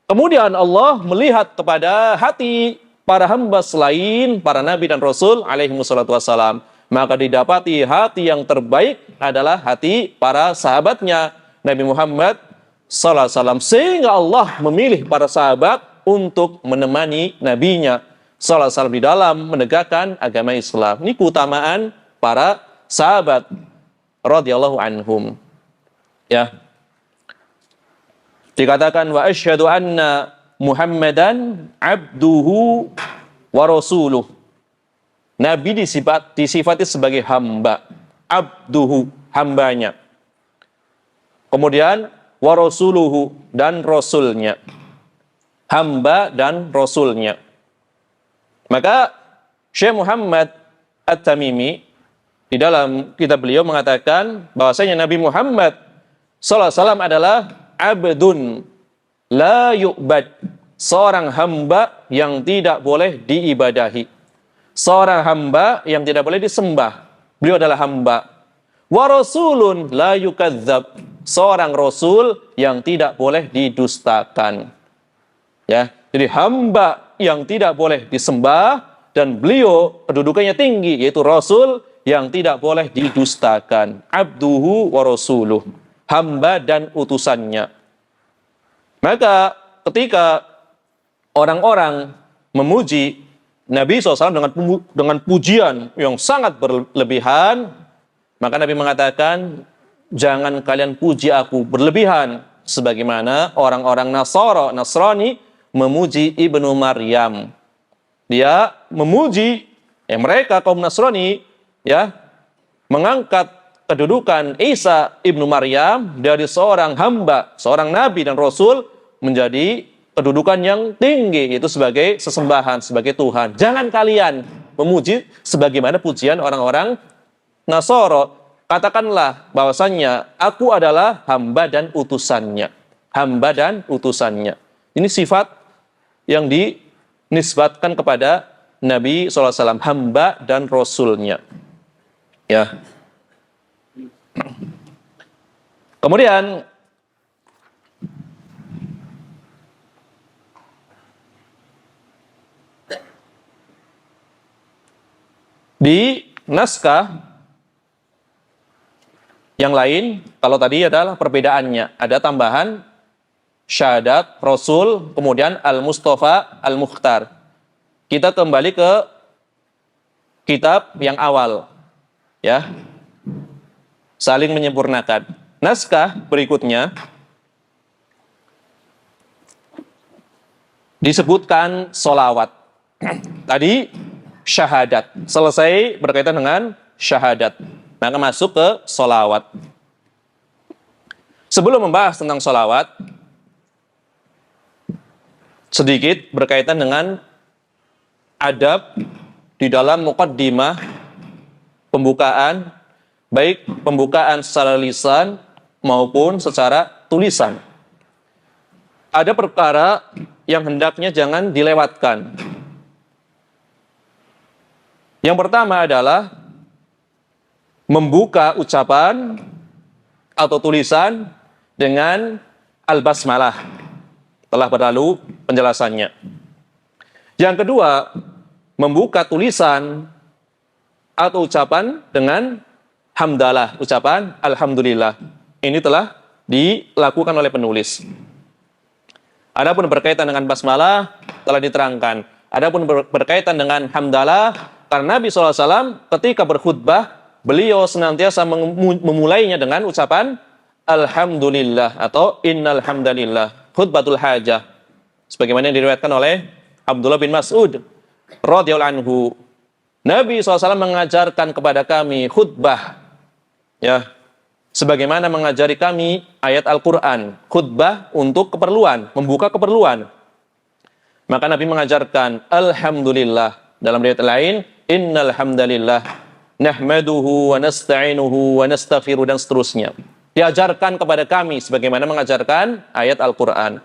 Kemudian Allah melihat kepada hati para hamba selain para nabi dan rasul alaihi wassalatu wassalam. Maka didapati hati yang terbaik adalah hati para sahabatnya Nabi Muhammad sallallahu alaihi wasallam, sehingga Allah memilih para sahabat untuk menemani nabinya sallallahu alaihi wasallam di dalam menegakkan agama Islam. Ini keutamaan para sahabat radhiyallahu anhum. Ya. Dikatakan wa asyhadu anna Muhammadan abduhu wa rasuluh. Nabi disifati sebagai hamba, abduhu, hambanya. Kemudian wa rasuluhu, dan rasulnya. Hamba dan rasulnya. Maka Syekh Muhammad At-Tamimi di dalam kitab beliau mengatakan bahwasanya Nabi Muhammad sallallahu alaihi wasallam adalah abdun la yu'bad, seorang hamba yang tidak boleh diibadahi, seorang hamba yang tidak boleh disembah. Beliau adalah hamba. Wa rasulun la yukadzab, seorang rasul yang tidak boleh didustakan. Ya, jadi hamba yang tidak boleh disembah, dan beliau kedudukannya tinggi, yaitu rasul yang tidak boleh didustakan. Abduhu wa rasuluh, hamba dan utusannya. Maka ketika orang-orang memuji Nabi SAW dengan pujian yang sangat berlebihan, maka Nabi mengatakan, jangan kalian puji aku berlebihan, sebagaimana orang-orang Nasrani memuji Ibnu Maryam. Dia memuji Mereka kaum Nasrani ya mengangkat kedudukan Isa ibnu Maryam dari seorang hamba, seorang nabi dan rasul menjadi kedudukan yang tinggi, itu sebagai sesembahan, sebagai Tuhan. Jangan kalian memuji sebagaimana pujian orang-orang Nasoro. Katakanlah bahwasannya aku adalah hamba dan utusannya. Hamba dan utusannya. Ini sifat yang dinisbatkan kepada Nabi SAW, hamba dan rasulnya. Ya. Kemudian di naskah yang lain, kalau tadi adalah perbedaannya, ada tambahan syahadat Rasul, kemudian Al-Mustafa, Al-Mukhtar. Kita kembali ke kitab yang awal, ya, saling menyempurnakan. Naskah berikutnya disebutkan solawat. Tadi syahadat, selesai berkaitan dengan syahadat, maka masuk ke solawat. Sebelum membahas tentang solawat, sedikit berkaitan dengan adab di dalam muqaddimah pembukaan, baik pembukaan secara lisan maupun secara tulisan. Ada perkara yang hendaknya jangan dilewatkan. Yang pertama adalah membuka ucapan atau tulisan dengan al-basmalah. Telah berlalu penjelasannya. Yang kedua, membuka tulisan atau ucapan dengan hamdalah, ucapan alhamdulillah. Ini telah dilakukan oleh penulis. Adapun berkaitan dengan basmalah telah diterangkan. Adapun berkaitan dengan hamdalah, karena Nabi SAW ketika berkhutbah, beliau senantiasa memulainya dengan ucapan alhamdulillah atau innal hamdalillah, khutbatul hajah. Sebagaimana yang diriwayatkan oleh Abdullah bin Mas'ud radhiyallahu anhu. Nabi SAW mengajarkan kepada kami khutbah, ya, sebagaimana mengajari kami ayat Al-Quran, khutbah untuk keperluan, membuka keperluan. Maka Nabi mengajarkan alhamdulillah, dalam riwayat lain innal hamdalillah nahmaduhu wa nasta'inuhu wa nastaghfiruh, dan seterusnya. Diajarkan kepada kami sebagaimana mengajarkan ayat Al-Quran.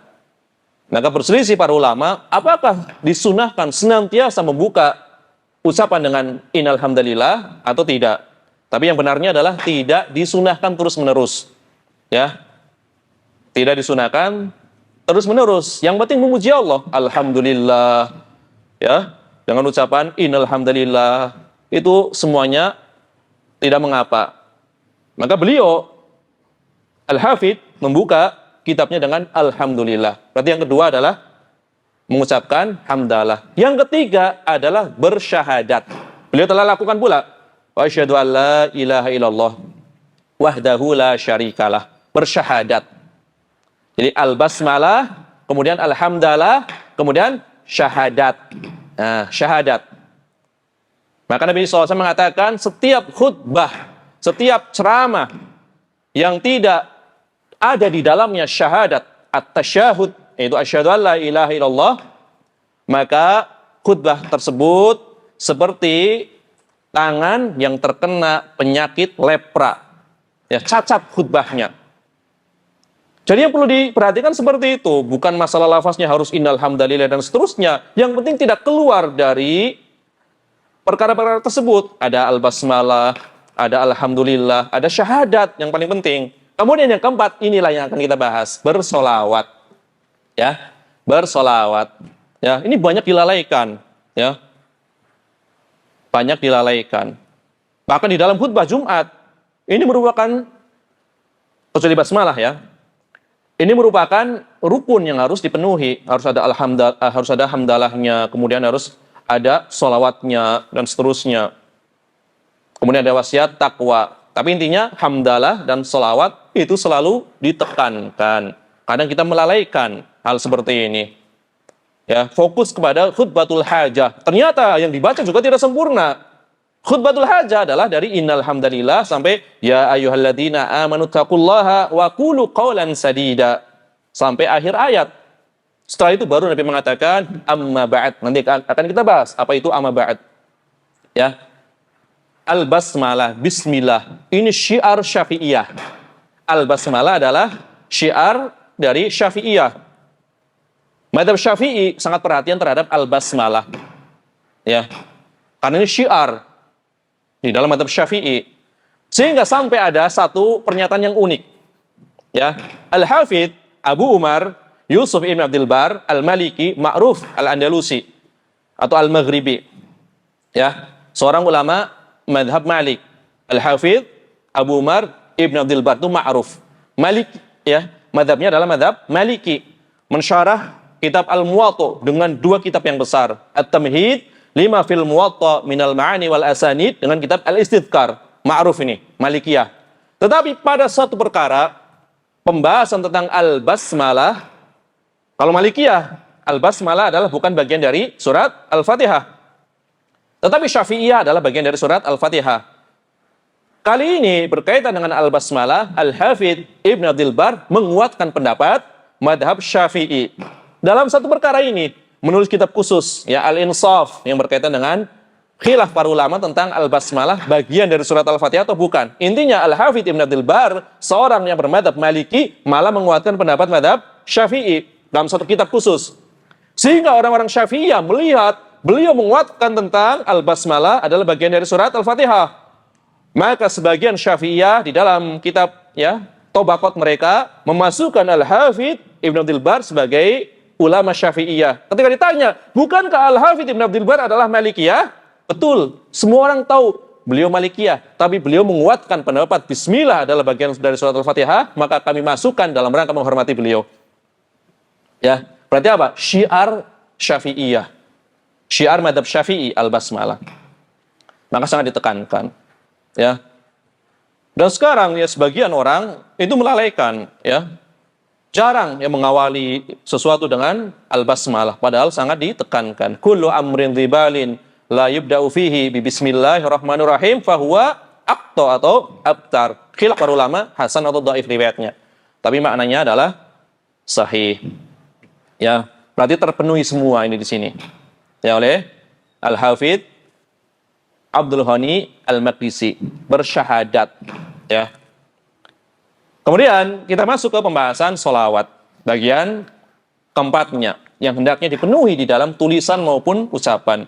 Maka berselisih para ulama, apakah disunahkan senantiasa membuka ucapan dengan innal hamdalillah atau tidak? Tapi yang benarnya adalah tidak disunahkan terus-menerus. Ya. Tidak disunahkan terus-menerus. Yang penting memuji Allah, alhamdulillah. Ya, dengan ucapan innal hamdalillah, itu semuanya tidak mengapa. Maka beliau Al-Hafidh membuka kitabnya dengan alhamdulillah. Berarti yang kedua adalah mengucapkan hamdalah. Yang ketiga adalah bersyahadat. Beliau telah lakukan pula wa asyhadu an la ilaha illallah wahdahu la syarikalah, bersyahadat. Jadi al-basmalah, kemudian alhamdalah, kemudian syahadat. Nah, syahadat. Maka Nabi SAW mengatakan setiap khutbah, setiap ceramah yang tidak ada di dalamnya syahadat at-tasyahud, yaitu asyhadu an la ilaha illallah, maka khutbah tersebut seperti tangan yang terkena penyakit lepra. Ya, cacat khutbahnya. Jadi yang perlu diperhatikan seperti itu, bukan masalah lafaznya harus innal hamdalillah dan seterusnya. Yang penting tidak keluar dari perkara-perkara tersebut. Ada al-basmalah, ada alhamdulillah, ada syahadat yang paling penting. Kemudian yang keempat, inilah yang akan kita bahas, bersolawat. Ya, bersolawat. Ya, ini banyak dilalaikan. Ya, banyak dilalaikan. Bahkan di dalam khutbah Jumat, ini merupakan, kecuali basmalah ya, ini merupakan rukun yang harus dipenuhi. Harus ada harus ada hamdalahnya, kemudian harus ada solawatnya dan seterusnya. Kemudian ada wasiat takwa. Tapi intinya hamdalah dan solawat itu selalu ditekankan. Kadang kita melalaikan hal seperti ini. Ya, fokus kepada khutbatul hajah. Ternyata yang dibaca juga tidak sempurna. Khutbatul hajah adalah dari innal hamdalillah sampai ya ayyuhalladzina amanu taqullaha wa qulu qawlan sadida sampai akhir ayat. Setelah itu baru Nabi mengatakan amma ba'd. Nanti akan kita bahas apa itu amma ba'd. Ya. Al-basmalah, bismillah. Ini syiar Syafi'iyah. Al-basmalah adalah syiar dari Syafi'iyah. Madzhab Syafi'i sangat perhatian terhadap al-basmalah. Ya. Karena ini syiar di dalam madzhab Syafi'i. Sehingga sampai ada satu pernyataan yang unik. Ya. Al-Hafidz Abu Umar Yusuf ibn Abdul Bar Al-Maliki Ma'ruf Al-Andalusi atau Al-Maghribi. Ya. Seorang ulama madhab Malik. Al-Hafidz Abu Umar ibn Abdul Bar itu ma'ruf. Malik, ya. Madhabnya adalah madhab Maliki. Mensyarah kitab Al-Muwatta dengan dua kitab yang besar. At-Tamhid lima fil Muwatta minal ma'ani wal asanid dengan kitab Al-Istidhkar. Ma'ruf ini, Malikiyah. Tetapi pada satu perkara, pembahasan tentang Al-Basmalah, kalau Malikiyah, Al-Basmalah adalah bukan bagian dari surat Al-Fatihah. Tetapi Syafi'iyah adalah bagian dari surat Al-Fatihah. Kali ini berkaitan dengan Al-Basmalah, Al-Hafidz Ibn Abdul Bar menguatkan pendapat madhab Syafi'i. Dalam satu perkara ini, menulis kitab khusus, ya Al-Insaf, yang berkaitan dengan khilaf para ulama tentang Al-Basmalah, bagian dari surat Al-Fatihah atau bukan. Intinya, Al-Hafidz Ibn Abdul Bar, seorang yang bermadhab Maliki, malah menguatkan pendapat madhab Syafi'i dalam satu kitab khusus. Sehingga orang-orang Syafi'iyah melihat, beliau menguatkan tentang Al-Basmalah adalah bagian dari surat Al-Fatihah. Maka sebagian Syafi'iyah di dalam kitab, ya, Tobaqot mereka, memasukkan Al-Hafidz Ibn Abdul Bar sebagai ulama Syafi'iyah. Ketika ditanya, bukankah Al-Hafidz Ibn Abdul Bar adalah Malikiyah? Betul, semua orang tahu beliau Malikiyah, tapi beliau menguatkan pendapat Bismillah adalah bagian dari surat Al-Fatihah, maka kami masukkan dalam rangka menghormati beliau. Ya, berarti apa? Syiar Syafi'iyah. Syiar madhab Syafi'i Al-Basmalah. Maka sangat ditekankan. Ya. Dan sekarang ya sebagian orang itu melalaikan, ya. Jarang yang mengawali sesuatu dengan Al-Basmalah, padahal sangat ditekankan. Kullu amrin dhibalin la yubda'u fihi bi bismillahirrahmanirrahim fahuwa aqta atau abtar. Khilaf para ulama hasan atau dhaif riwayatnya. Tapi maknanya adalah sahih. Ya, berarti terpenuhi semua ini di sini. Ya, oleh Al-Hafidz Abdul Ghani Al-Maqdisi bersyahadat, ya. Kemudian kita masuk ke pembahasan sholawat, bagian keempatnya yang hendaknya dipenuhi di dalam tulisan maupun ucapan.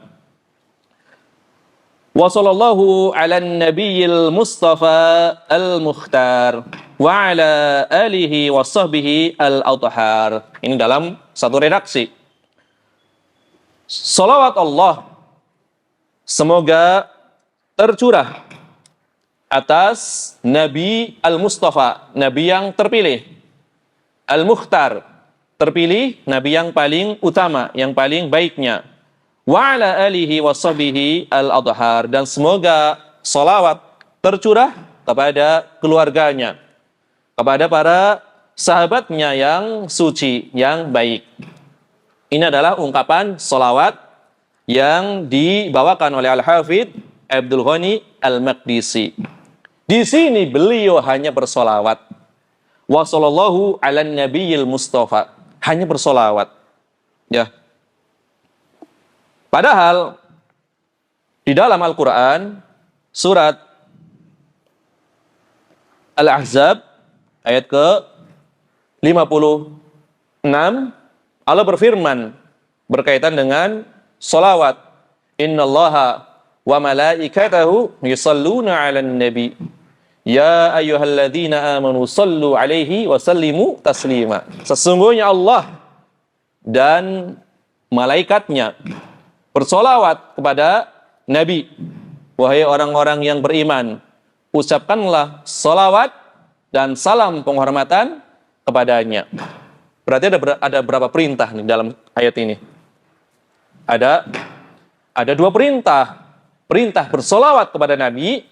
Wa sallallahu ala nabiyil mustafa al-mukhtar wa ala alihi wa sahbihi al-athhar. Ini dalam satu redaksi. Sholawat Allah semoga tercurah atas Nabi Al-Mustafa, Nabi yang terpilih. Al-Mukhtar, terpilih, Nabi yang paling utama, yang paling baiknya. Wa ala alihi wa sahbihi al-adhar. Dan semoga salawat tercurah kepada keluarganya, kepada para sahabatnya yang suci, yang baik. Ini adalah ungkapan salawat yang dibawakan oleh Al-Hafidz Abdul Ghani Al-Maqdisi. Di sini beliau hanya bersolawat. Wa sallallahu ala nabiyil mustafa. Hanya bersolawat. Ya. Padahal di dalam Al-Quran surat Al-Ahzab ayat ke-56 Allah berfirman berkaitan dengan solawat. Innallaha wa malaikatahu yusalluna 'alan nabi. Ya ayyuhalladzina amanu sallu 'alaihi wa sallimu taslima. Sesungguhnya Allah dan malaikatnya bersolawat kepada Nabi. Wahai orang-orang yang beriman, ucapkanlah solawat dan salam penghormatan kepadanya. Berarti ada berapa perintah nih dalam ayat ini? Ada dua perintah. Perintah bersolawat kepada Nabi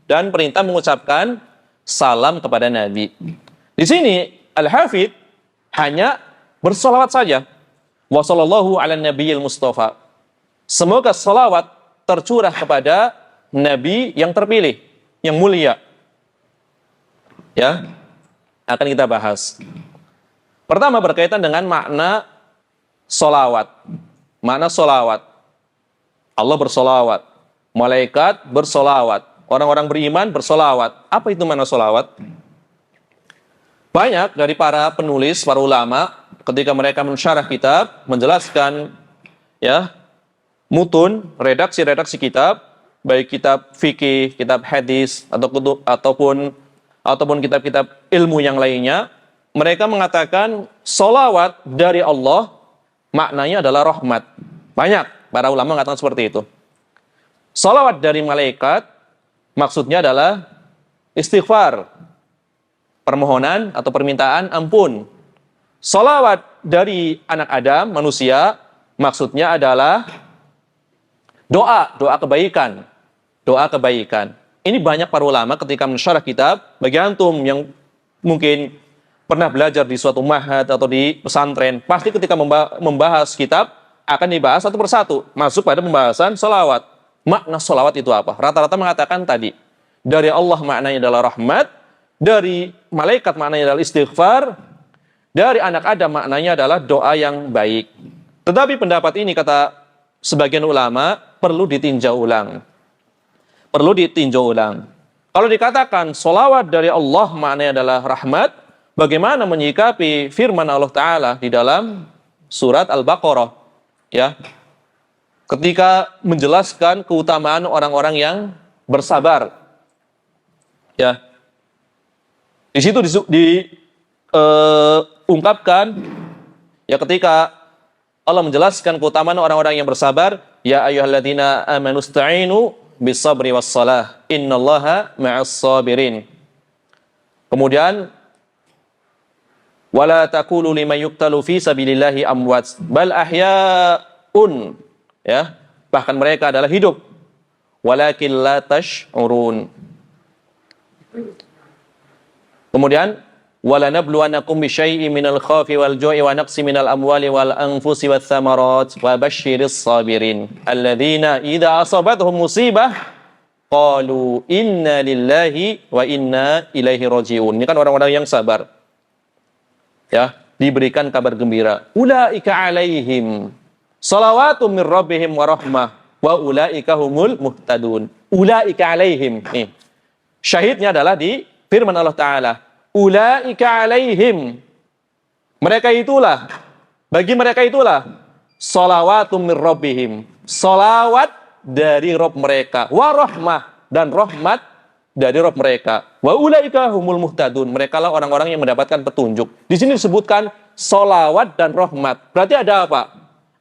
dan perintah mengucapkan salam kepada Nabi. Di sini Al-Hafidz hanya bersolawat saja. wa sallallahu ala nabiyil mustafa. Semoga salawat tercurah kepada nabi yang terpilih, yang mulia. Ya, akan kita bahas. Pertama berkaitan dengan makna salawat. Makna salawat. Allah bersolawat, malaikat bersolawat, orang-orang beriman bersolawat. Apa itu makna solawat? Banyak dari para penulis, para ulama, ketika mereka mensyarah kitab, menjelaskan ya mutun, redaksi-redaksi kitab, baik kitab fikih, kitab hadis, ataupun kitab-kitab ilmu yang lainnya, mereka mengatakan solawat dari Allah maknanya adalah rahmat. Banyak para ulama mengatakan seperti itu. Salawat dari malaikat maksudnya adalah istighfar, permohonan atau permintaan ampun. Salawat dari anak Adam, manusia, maksudnya adalah doa kebaikan. Doa kebaikan. Ini banyak para ulama ketika mensyarah kitab, bagi antum yang mungkin pernah belajar di suatu ma'had atau di pesantren, pasti ketika membahas kitab, akan dibahas satu persatu, masuk pada pembahasan salawat. Makna salawat itu apa? Rata-rata mengatakan tadi, dari Allah maknanya adalah rahmat, dari malaikat maknanya adalah istighfar, dari anak Adam maknanya adalah doa yang baik. Tetapi pendapat ini, kata sebagian ulama, perlu ditinjau ulang. Perlu ditinjau ulang. Kalau dikatakan salawat dari Allah maknanya adalah rahmat, bagaimana menyikapi firman Allah Ta'ala di dalam surat Al-Baqarah? Ya, ketika menjelaskan keutamaan orang-orang yang bersabar, ya, di situ diungkapkan, ya, ketika Allah menjelaskan keutamaan orang-orang yang bersabar, ya ayyuhalladzina amanu ista'inu bis-sabri was-salah, innallaha ma'as sabirin. Kemudian wala taqulu liman yuqtalu fi sabilillahi amwat bal ahyaun, ya, bahkan mereka adalah hidup, walakin la tash'urun. Kemudian wala nabluwannakum bisyai'in minal khaufi wal ju'i wa naqsi minal amwali wal anfusi wath thamarat wa basyiris sabirin alladzina idza asabatuhum musibah qalu inna lillahi wa inna ilaihi raji'un. Ini kan orang-orang yang sabar, ya, diberikan kabar gembira. Ulaika alaihim salawatum mir rabbihim wa rahmah wa ulaika humul muhtadun. Ulaika alaihim. Nih, syahidnya adalah di firman Allah Ta'ala. Ulaika alaihim. Mereka itulah, bagi mereka itulah salawatum mir rabbihim. Salawat dari Rabb mereka. Wa rahmah, dan rahmat dari Rabb mereka. Wa ulaika humul muhtadun. Mereka lah orang-orang yang mendapatkan petunjuk. Di sini disebutkan solawat dan rahmat. Berarti ada apa?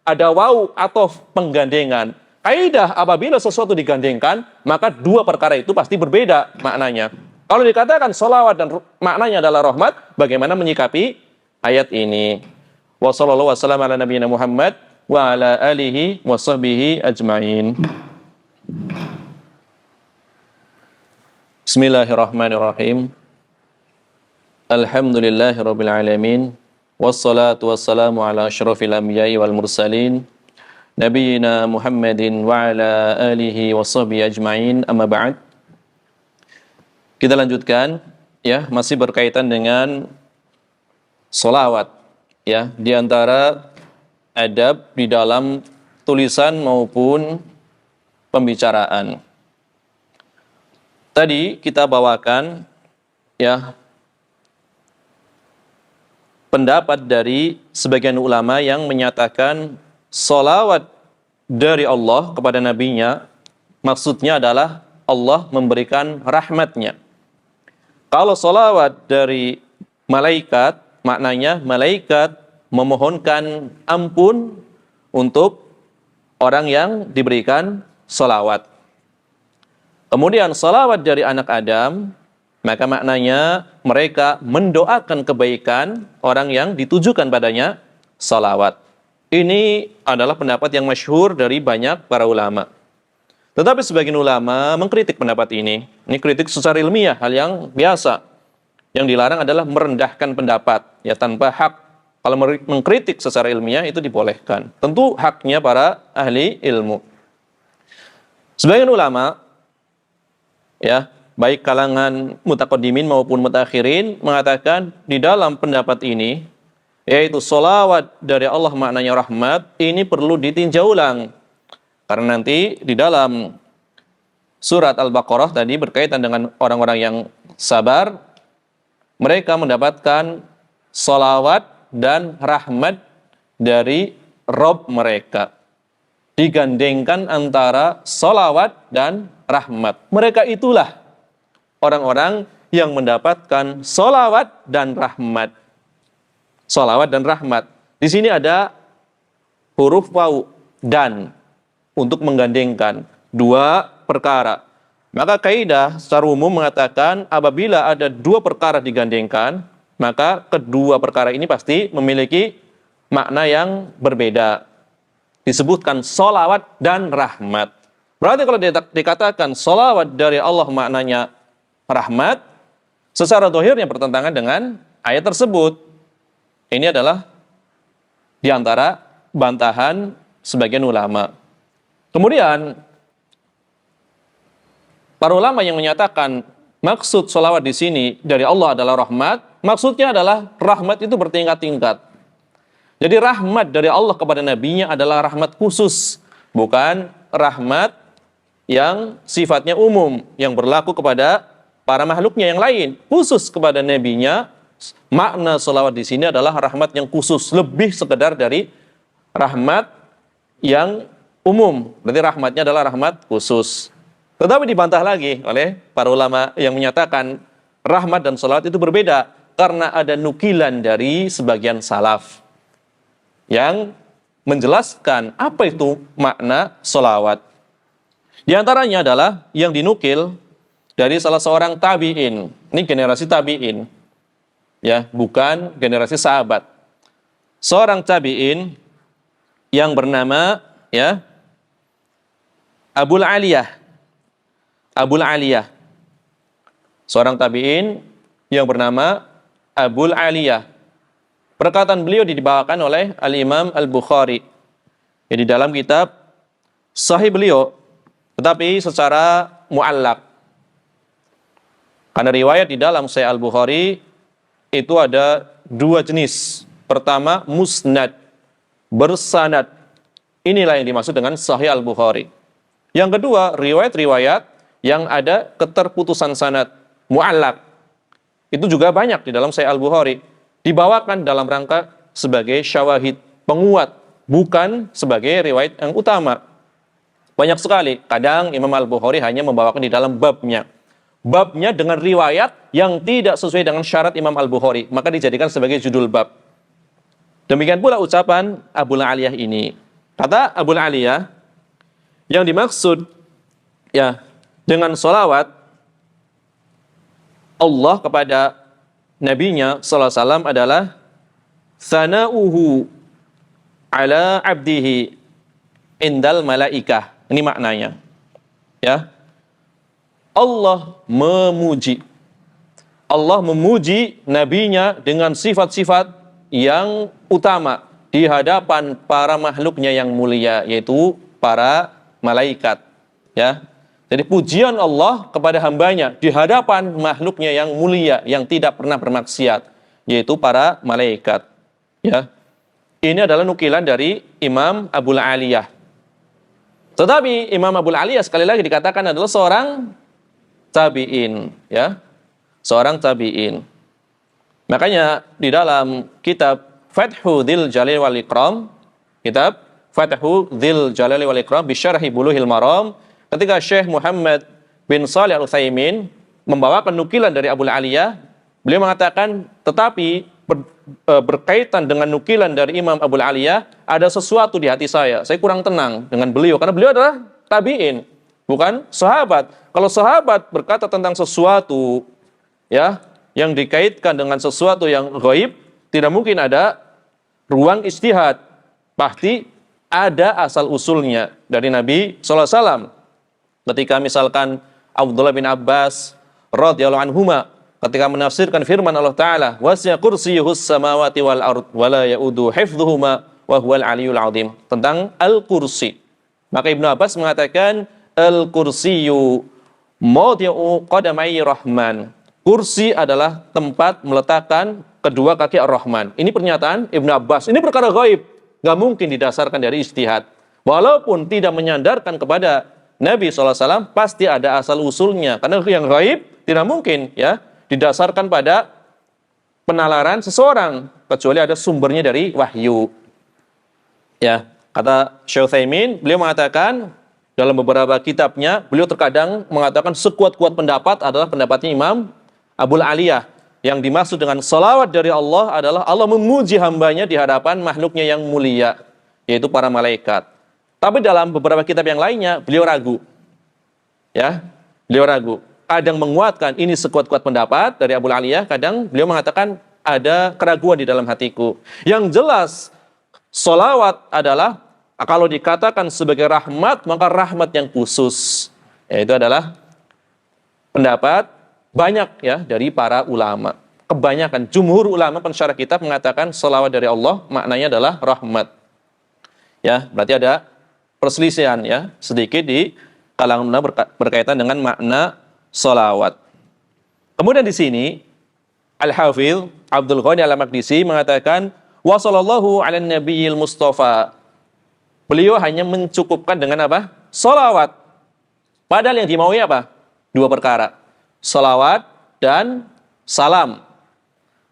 Ada waw atau penggandengan. Kaidah apabila sesuatu digandengkan, maka dua perkara itu pasti berbeda maknanya. Kalau dikatakan solawat dan maknanya adalah rahmat, bagaimana menyikapi ayat ini? Wa sallallahu wasallam ala nabiyina Muhammad wa ala alihi wa sahbihi ajma'in. Bismillahirrahmanirrahim. Alhamdulillahirabbil alamin. Wassalatu wassalamu ala asyrafil anbiya'i wal mursalin nabiyina Muhammadin wa ala alihi wa sahbihi ajma'in. Amma ba'd. Kita lanjutkan, ya, masih berkaitan dengan sholawat, ya, di antara adab di dalam tulisan maupun pembicaraan. Tadi kita bawakan, ya, pendapat dari sebagian ulama yang menyatakan sholawat dari Allah kepada nabinya maksudnya adalah Allah memberikan rahmatnya. Kalau sholawat dari malaikat, maknanya malaikat memohonkan ampun untuk orang yang diberikan sholawat. Kemudian sholawat dari anak Adam, maka maknanya mereka mendoakan kebaikan orang yang ditujukan padanya sholawat. Ini adalah pendapat yang masyhur dari banyak para ulama. Tetapi sebagian ulama mengkritik pendapat ini. Ini kritik secara ilmiah, hal yang biasa. Yang dilarang adalah merendahkan pendapat, ya, tanpa hak. Kalau mengkritik secara ilmiah itu dibolehkan. Tentu haknya para ahli ilmu. Sebagian ulama, ya, baik kalangan mutaqaddimin maupun mutakhirin mengatakan di dalam pendapat ini, yaitu sholawat dari Allah maknanya rahmat, ini perlu ditinjau ulang. Karena nanti di dalam surat Al-Baqarah tadi berkaitan dengan orang-orang yang sabar, mereka mendapatkan sholawat dan rahmat dari Rabb mereka. Digandengkan antara sholawat dan rahmat. Mereka itulah orang-orang yang mendapatkan sholawat dan rahmat. Sholawat dan rahmat. Di sini ada huruf waw dan untuk menggandengkan dua perkara. Maka kaidah secara umum mengatakan apabila ada dua perkara digandengkan, maka kedua perkara ini pasti memiliki makna yang berbeda. Disebutkan sholawat dan rahmat. Berarti kalau dikatakan sholawat dari Allah maknanya rahmat, secara zahirnya bertentangan dengan ayat tersebut. Ini adalah diantara bantahan sebagian ulama. Kemudian para ulama yang menyatakan maksud sholawat di sini dari Allah adalah rahmat, maksudnya adalah rahmat itu bertingkat-tingkat. Jadi rahmat dari Allah kepada nabinya adalah rahmat khusus, bukan rahmat yang sifatnya umum, yang berlaku kepada para makhluknya yang lain. Khusus kepada nabinya, makna sholawat di sini adalah rahmat yang khusus, lebih sekedar dari rahmat yang umum. Berarti rahmatnya adalah rahmat khusus. Tetapi dibantah lagi oleh para ulama yang menyatakan rahmat dan sholawat itu berbeda karena ada nukilan dari sebagian salaf yang menjelaskan apa itu makna sholawat. Di antaranya adalah yang dinukil dari salah seorang tabi'in. Ini generasi tabi'in, ya, bukan generasi sahabat. Seorang tabi'in yang bernama, ya, Abul Aliyah. Abul Aliyah. Seorang tabi'in yang bernama Abul Aliyah. Perkataan beliau dibawakan oleh Al-Imam Al-Bukhari. Di dalam kitab Sahih beliau, tetapi secara mu'allaq. Karena riwayat di dalam Sahih Al-Bukhari itu ada dua jenis. Pertama, musnad, bersanad. Inilah yang dimaksud dengan Sahih Al-Bukhari. Yang kedua, riwayat-riwayat yang ada keterputusan sanad, mu'allaq. Itu juga banyak di dalam Sahih Al-Bukhari. Dibawakan dalam rangka sebagai syawahid, penguat, bukan sebagai riwayat yang utama. Banyak sekali. Kadang Imam Al-Bukhari hanya membawakan di dalam babnya. Babnya dengan riwayat yang tidak sesuai dengan syarat Imam Al-Bukhari, maka dijadikan sebagai judul bab. Demikian pula ucapan Abul Aliyah ini. Kata Abul Aliyah, yang dimaksud, ya, dengan sholawat Allah kepada nabinya sallallahu alaihi wasallam adalah sana'uhu ala abdihi indal malaikah. Ini maknanya, ya. Allah memuji nabinya dengan sifat-sifat yang utama di hadapan para makhluknya yang mulia, yaitu para malaikat, ya. Jadi pujian Allah kepada hambanya di hadapan makhluknya yang mulia, yang tidak pernah bermaksiat, yaitu para malaikat. Ya. Ini adalah nukilan dari Imam Abul Aliyah. Tetapi Imam Abul Aliyah sekali lagi dikatakan adalah seorang tabi'in. Ya. Seorang tabi'in. Makanya di dalam kitab Fathu Dzil Jalali wal Ikram, kitab Fathu Dzil Jalali wal Ikram bisyarhi Bulughil Maram, ketika Syekh Muhammad bin Shalih Al-Utsaimin membawakan nukilan dari Abul Aliyah, beliau mengatakan, tetapi berkaitan dengan nukilan dari Imam Abul Aliyah, ada sesuatu di hati saya kurang tenang dengan beliau, karena beliau adalah tabi'in, bukan sahabat. Kalau sahabat berkata tentang sesuatu, ya, yang dikaitkan dengan sesuatu yang ghaib, tidak mungkin ada ruang ijtihad, pasti ada asal usulnya dari Nabi sallallahu alaihi wasallam. Ketika misalkan Abdullah bin Abbas radhiyallahu anhuma ketika menafsirkan firman Allah Ta'ala, wasi'a kursiyyuhus samawati wal ard wa la ya'udu hifdhuhuma wa huwal aliyyul azim, tentang al-kursi. Maka Ibnu Abbas mengatakan al-kursiyyu mawdi'u qadamai rahman. Kursi adalah tempat meletakkan kedua kaki ar-Rahman. Ini pernyataan Ibnu Abbas. Ini perkara gaib, nggak mungkin didasarkan dari ijtihad. Walaupun tidak menyandarkan kepada Nabi SAW, pasti ada asal usulnya. Karena yang gaib tidak mungkin ya didasarkan pada penalaran seseorang, kecuali ada sumbernya dari wahyu. Ya, kata Syekh Utsaimin, beliau mengatakan dalam beberapa kitabnya, beliau terkadang mengatakan sekuat-kuat pendapat adalah pendapatnya Imam Abul Aliyah. Yang dimaksud dengan salawat dari Allah adalah Allah memuji hambanya di hadapan makhluknya yang mulia, yaitu para malaikat. Tapi dalam beberapa kitab yang lainnya, beliau ragu. Ya, beliau ragu. Kadang menguatkan ini sekuat-kuat pendapat dari Abul Aliyah, kadang beliau mengatakan ada keraguan di dalam hatiku. Yang jelas, salawat adalah kalau dikatakan sebagai rahmat, maka rahmat yang khusus. Yaitu adalah pendapat banyak ya dari para ulama. Kebanyakan jumhur ulama pensyarah kitab mengatakan salawat dari Allah maknanya adalah rahmat. Ya, berarti ada perselisihan ya sedikit di kalangan berkaitan dengan makna salawat. Kemudian di sini Al-Hafidz Abdul Ghani Al-Maqdisi mengatakan wa sallallahu ala nabiyil mustafa. Beliau hanya mencukupkan dengan apa? Salawat. Padahal yang dimaui apa? Dua perkara. Salawat dan salam.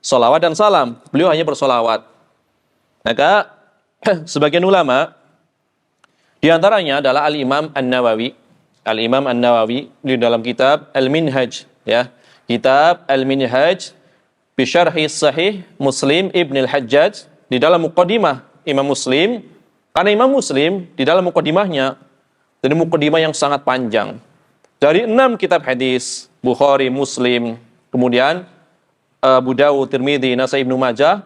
Salawat dan salam. Beliau hanya bersolawat. Maka sebagian ulama diantaranya adalah Al-Imam An-Nawawi. Al-Imam An-Nawawi di dalam kitab Al-Minhaj. Ya, kitab Al-Minhaj bi syarhi Sahih Muslim Ibn Al-Hajjaj, di dalam muqaddimah Imam Muslim. Karena Imam Muslim di dalam muqaddimahnya, jadi muqaddimah yang sangat panjang. Dari 6 kitab hadis, Bukhari, Muslim, kemudian Abu Dawud, Tirmidzi, Nasai, Ibnu Majah,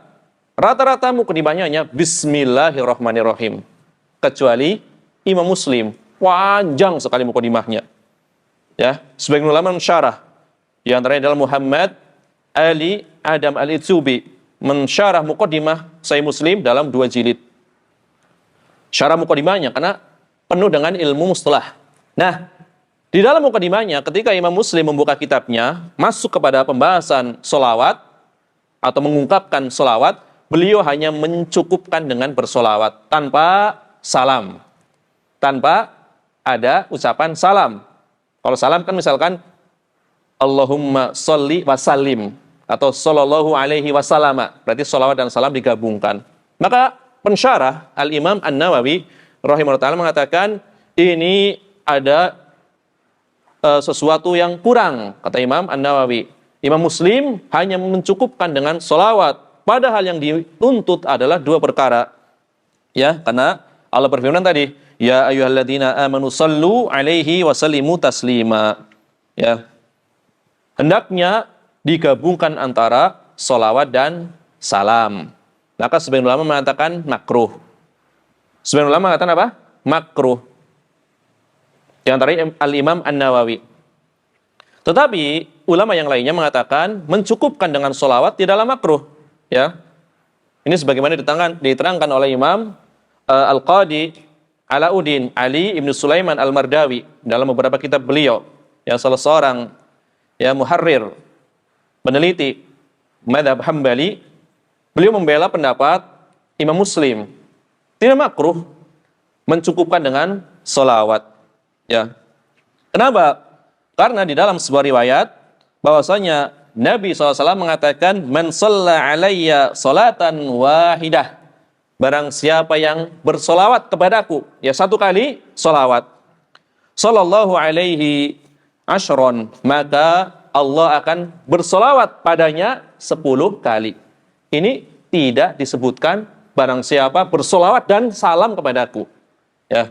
rata-rata muqaddimahnya hanya Bismillahirrahmanirrahim. Kecuali Imam Muslim, panjang sekali muqaddimahnya. Ya, sebagian ulama mensyarah. Di antaranya adalah Muhammad Ali Adam Al-Itsubi mensyarah muqaddimah Sahih Muslim dalam 2 jilid. Syarah muqaddimahnya karena penuh dengan ilmu mustalah. Nah, di dalam muqaddimahnya ketika Imam Muslim membuka kitabnya masuk kepada pembahasan sholawat atau mengungkapkan sholawat, beliau hanya mencukupkan dengan bersolawat tanpa salam, tanpa ada ucapan salam. Kalau salam kan misalkan Allahumma sholli wa sallim atau sallallahu alaihi wasallama, berarti sholawat dan salam digabungkan. Maka pensyarah Al-Imam An-Nawawi rahimahullah ta'ala mengatakan ini ada sesuatu yang kurang, kata Imam An-Nawawi. Imam Muslim hanya mencukupkan dengan sholawat, padahal yang dituntut adalah 2 perkara. Ya, karena Allah berfirman tadi, ya ayyuhalladzina amanu sallu alaihi wa sallimu taslima. Ya. Hendaknya digabungkan antara sholawat dan salam. Maka sebagian ulama mengatakan makruh. Sebagian ulama mengatakan apa? Makruh. Yang antara Al-Imam An-Nawawi. Tetapi ulama yang lainnya mengatakan mencukupkan dengan sholawat tidaklah makruh. Ya, ini sebagaimana diterangkan oleh Imam Al-Qadi Alauddin Ali Ibn Sulaiman Al-Mardawi dalam beberapa kitab beliau. Yang salah seorang ya muharrir, peneliti mazhab Hambali, beliau membela pendapat Imam Muslim tidak makruh mencukupkan dengan sholawat. Ya. Kenapa? Karena di dalam sebuah riwayat bahwasanya Nabi SAW mengatakan man shalla alayya salatan wahidah. Barang siapa yang bersolawat kepadaku, ya 1 kali solawat, sallallahu alaihi ashron, maka Allah akan bersolawat padanya 10 kali. Ini tidak disebutkan barang siapa bersolawat dan salam kepadaku. Ya.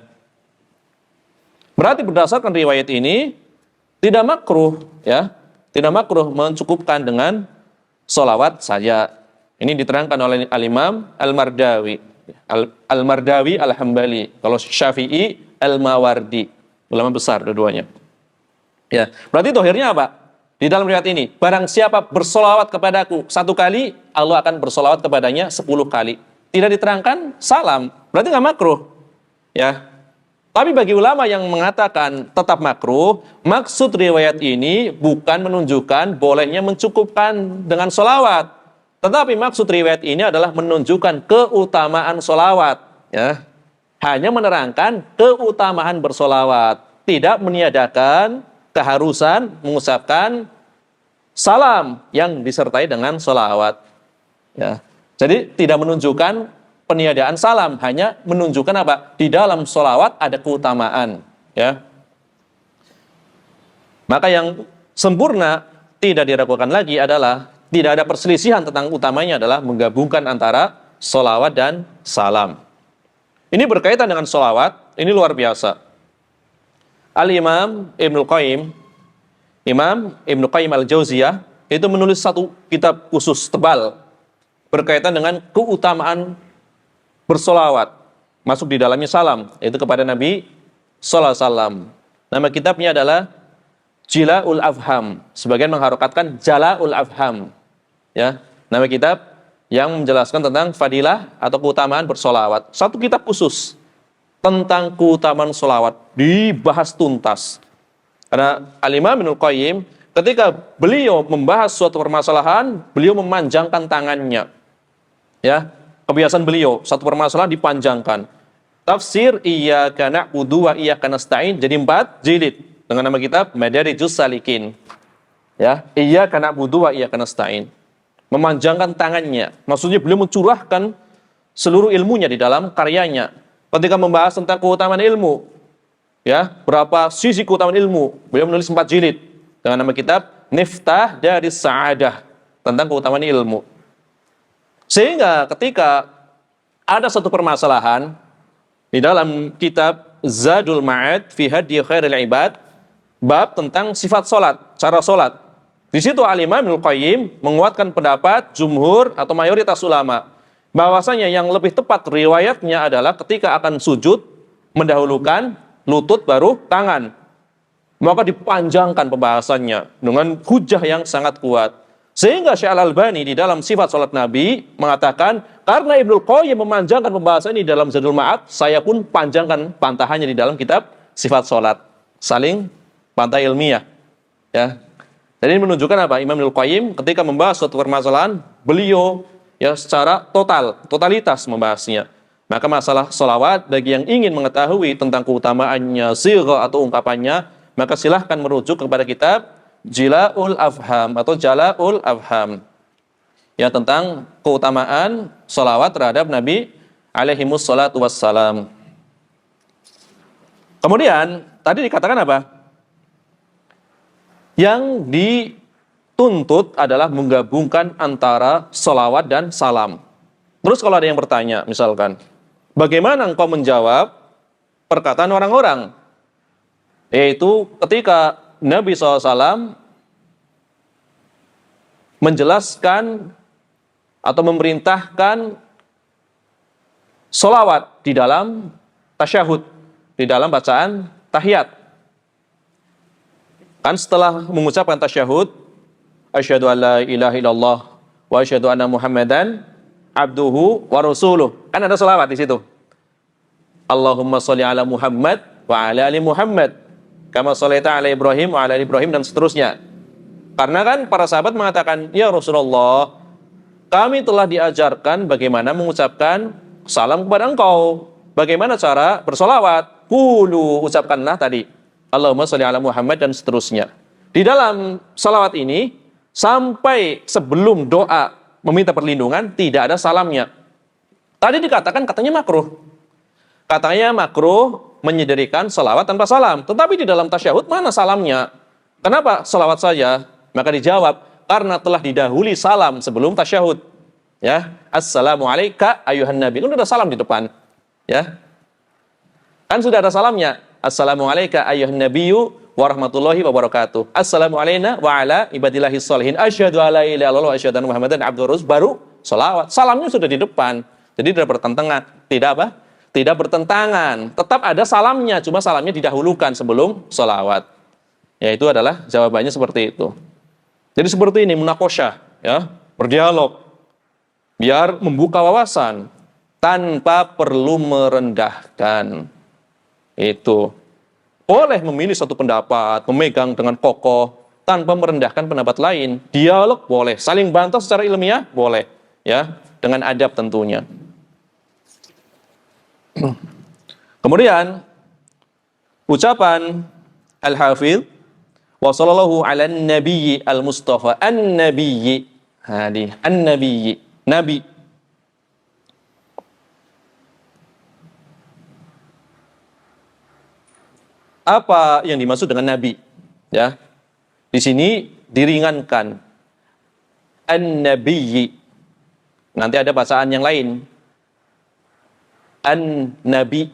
Berarti berdasarkan riwayat ini tidak makruh, ya, tidak makruh mencukupkan dengan solawat saja. Ini diterangkan oleh Al-Imam Al-Mardawi, Al-Mardawi Al-Hambali. Kalau Syafi'i Al-Mawardi, ulama besar dua-duanya. Ya, berarti dohirnya apa? Di dalam riwayat ini, barang siapa bersolawat kepadaku 1 kali, Allah akan bersolawat kepadanya 10 kali. Tidak diterangkan salam, berarti nggak makruh. Ya. Tapi bagi ulama yang mengatakan tetap makruh, maksud riwayat ini bukan menunjukkan bolehnya mencukupkan dengan solawat. Tetapi maksud riwayat ini adalah menunjukkan keutamaan solawat. Ya. Hanya menerangkan keutamaan bersolawat. Tidak meniadakan keharusan mengucapkan salam yang disertai dengan solawat. Ya. Jadi tidak menunjukkan peniadaan salam, hanya menunjukkan apa? Di dalam solawat ada keutamaan. Ya. Maka yang sempurna tidak diragukan lagi adalah tidak ada perselisihan tentang utamanya adalah menggabungkan antara solawat dan salam. Ini berkaitan dengan solawat, ini luar biasa. Al-Imam Ibnul Qayyim, Imam Ibnu Qayyim Al-Jauziyah, itu menulis satu kitab khusus tebal berkaitan dengan keutamaan bersolawat, masuk di dalamnya salam, yaitu kepada Nabi Sallallahu Alaihi Wasallam. Nama kitabnya adalah Jila'ul Afham. Sebagian mengharokatkan Jala'ul Afham. Ya, nama kitab yang menjelaskan tentang fadilah atau keutamaan bersolawat. Satu kitab khusus tentang keutamaan solawat dibahas tuntas. Karena Al-Imam Ibnul Qayyim ketika beliau membahas suatu permasalahan, beliau memanjangkan tangannya. Ya. Kebiasaan beliau, satu permasalahan dipanjangkan. Tafsir Iyyaka na'budu wa iyyaka nasta'in jadi 4 jilid dengan nama kitab Madarijus Salikin. Ya, Iyyaka na'budu wa iyyaka nasta'in. Memanjangkan tangannya. Maksudnya beliau mencurahkan seluruh ilmunya di dalam karyanya. Ketika membahas tentang keutamaan ilmu, ya, berapa sisi keutamaan ilmu, beliau menulis 4 jilid dengan nama kitab Miftah Daris Sa'adah tentang keutamaan ilmu. Sehingga ketika ada satu permasalahan di dalam kitab Zadul Ma'ad fi Hadyi Khairil Ibad, bab tentang sifat solat, cara solat. Di situ Al-Imam Ibnul Qayyim menguatkan pendapat jumhur atau mayoritas ulama bahwasanya yang lebih tepat riwayatnya adalah ketika akan sujud mendahulukan lutut baru tangan. Maka dipanjangkan pembahasannya dengan hujah yang sangat kuat. Sehingga Syekh Al-Albani di dalam sifat salat Nabi mengatakan, karena Ibnul Qayyim memanjangkan pembahasan ini dalam Zadul Ma'ad, saya pun panjangkan pantahannya di dalam kitab sifat salat. Saling pantai ilmiah. Ya. Jadi ini menunjukkan apa? Imam Ibnul Qayyim ketika membahas suatu permasalahan, beliau ya secara totalitas membahasnya. Maka masalah solawat bagi yang ingin mengetahui tentang keutamaannya, sirah atau ungkapannya, maka silahkan merujuk kepada kitab Jila'ul Afham atau Jala'ul Afham. Ya, tentang keutamaan solawat terhadap Nabi alaihimus salatu wassalam. Kemudian, tadi dikatakan apa? Yang dituntut adalah menggabungkan antara solawat dan salam. Terus kalau ada yang bertanya, misalkan, bagaimana engkau menjawab perkataan orang-orang? Yaitu ketika Nabi SAW menjelaskan atau memerintahkan solawat di dalam tasyahud, di dalam bacaan tahiyat. Kan setelah mengucapkan tasyahud, asyhadu an la ilaha illallah wa asyhadu anna Muhammadan abduhu wa rasuluh. Kan ada solawat di situ. Allahumma sholli ala Muhammad wa ala ali Muhammad. Kama sholaita ala Ibrahim wa ala Ibrahim dan seterusnya. Karena kan para sahabat mengatakan, ya Rasulullah, kami telah diajarkan bagaimana mengucapkan salam kepada engkau. Bagaimana cara bersolawat? Qulu, ucapkanlah tadi. Allahumma sholli ala Muhammad dan seterusnya. Di dalam salawat ini, sampai sebelum doa meminta perlindungan, tidak ada salamnya. Tadi dikatakan katanya makruh. Katanya makruh menyederikan salawat tanpa salam. Tetapi di dalam tasyahud mana salamnya? Kenapa salawat saja? Maka dijawab, karena telah didahului salam sebelum tasyahud. Ya, assalamu alayka ayuhan nabi. Kan sudah salam di depan. Ya. Kan sudah ada salamnya. Assalamu alayka ayuhan nabiyyu warahmatullahi wabarakatuh. Assalamu alayna wa ala ibadillahis sholihin. Asyhadu alla ilaha illallah wa asyhadu anna Muhammadan abduhu wa rasuluh. Baru salawat. Salamnya sudah di depan. Jadi tidak bertentangan. Tidak apa? Tidak bertentangan. Tetap ada salamnya, cuma salamnya didahulukan sebelum salawat. Ya, itu adalah jawabannya seperti itu. Jadi seperti ini munakosyah, ya, berdialog, biar membuka wawasan tanpa perlu merendahkan. Itu boleh memilih satu pendapat, memegang dengan kokoh tanpa merendahkan pendapat lain. Dialog boleh, saling bantah secara ilmiah boleh, ya, dengan adab tentunya. Kemudian ucapan Al-Hafidh wa sallallahu ala nabiyyi al-mustafa an-nabiyyi hadi an-nabiyyi nabi. Apa yang dimaksud dengan nabi? Ya. Di sini diringankan an-nabiyyi. Nanti ada bacaan yang lain. An-nabi,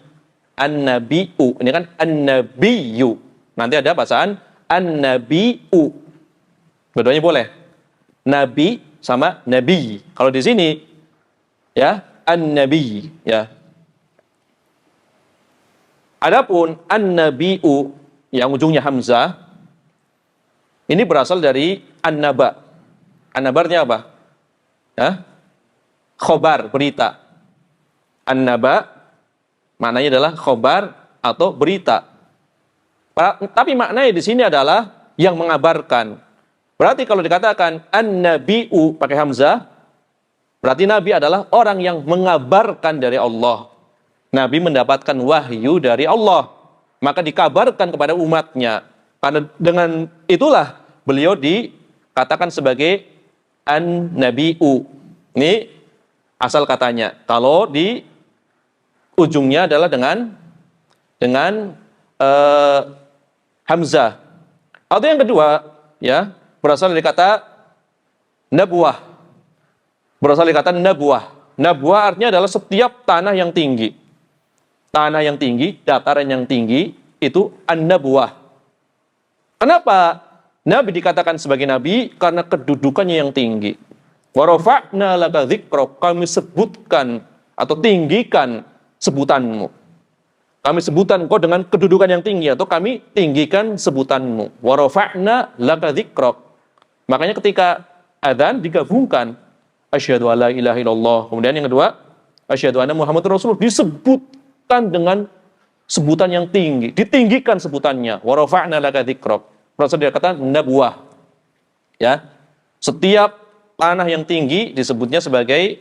an-nabiu. Ini kan an-nabiyyu. Nanti ada bacaan an-nabiu. Keduanya boleh. Nabi sama nabi. Kalau di sini ya an-nabi, ya. Adapun an-nabiu yang ujungnya hamzah ini berasal dari an-naba. An-nabarnya apa? Ya? Khobar, berita. An-naba maknanya adalah khobar atau berita. Tapi maknanya di sini adalah yang mengabarkan. Berarti kalau dikatakan an-nabiu pakai hamzah, berarti nabi adalah orang yang mengabarkan dari Allah. Nabi mendapatkan wahyu dari Allah, maka dikabarkan kepada umatnya. Karena dengan itulah beliau dikatakan sebagai an-nabiu. Ini asal katanya. Kalau di ujungnya adalah dengan hamzah. Atau yang kedua, ya, berasal dari kata nabuah. Berasal dari kata nabuah. Nabuah artinya adalah setiap tanah yang tinggi. Tanah yang tinggi, dataran yang tinggi, itu an-nabuah. Kenapa Nabi dikatakan sebagai Nabi? Karena kedudukannya yang tinggi. Wa rafa'na laka dzikrak, kami sebutkan atau tinggikan sebutanmu. Kami sebutkan kau dengan kedudukan yang tinggi, atau kami tinggikan sebutanmu. Wa rafa'na laka dzikrak. Makanya ketika adzan digabungkan asyhadu alla ilaha illallah. Kemudian yang kedua, asyhadu anna Muhammadar Rasulullah, disebut dengan sebutan yang tinggi, ditinggikan sebutannya. Wa rafa'na laka dzikrak. Berasal dari kata nabuah. Ya. Setiap tanah yang tinggi disebutnya sebagai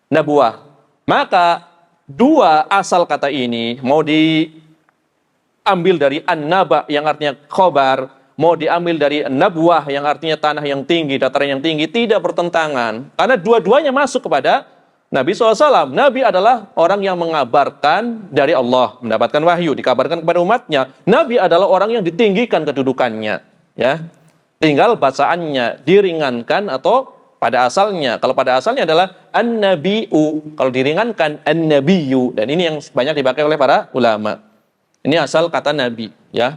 nabuah. Maka dua asal kata ini mau diambil dari an-naba yang artinya khobar, mau diambil dari nabuah yang artinya tanah yang tinggi, dataran yang tinggi, tidak bertentangan. Karena dua-duanya masuk kepada Nabi SAW. Nabi adalah orang yang mengabarkan dari Allah, mendapatkan wahyu, dikabarkan kepada umatnya. Nabi adalah orang yang ditinggikan kedudukannya. Ya, tinggal bacaannya diringankan atau pada asalnya. Kalau pada asalnya adalah an-nabiu, kalau diringankan an-nabiyu. Dan ini yang banyak dipakai oleh para ulama. Ini asal kata Nabi, ya,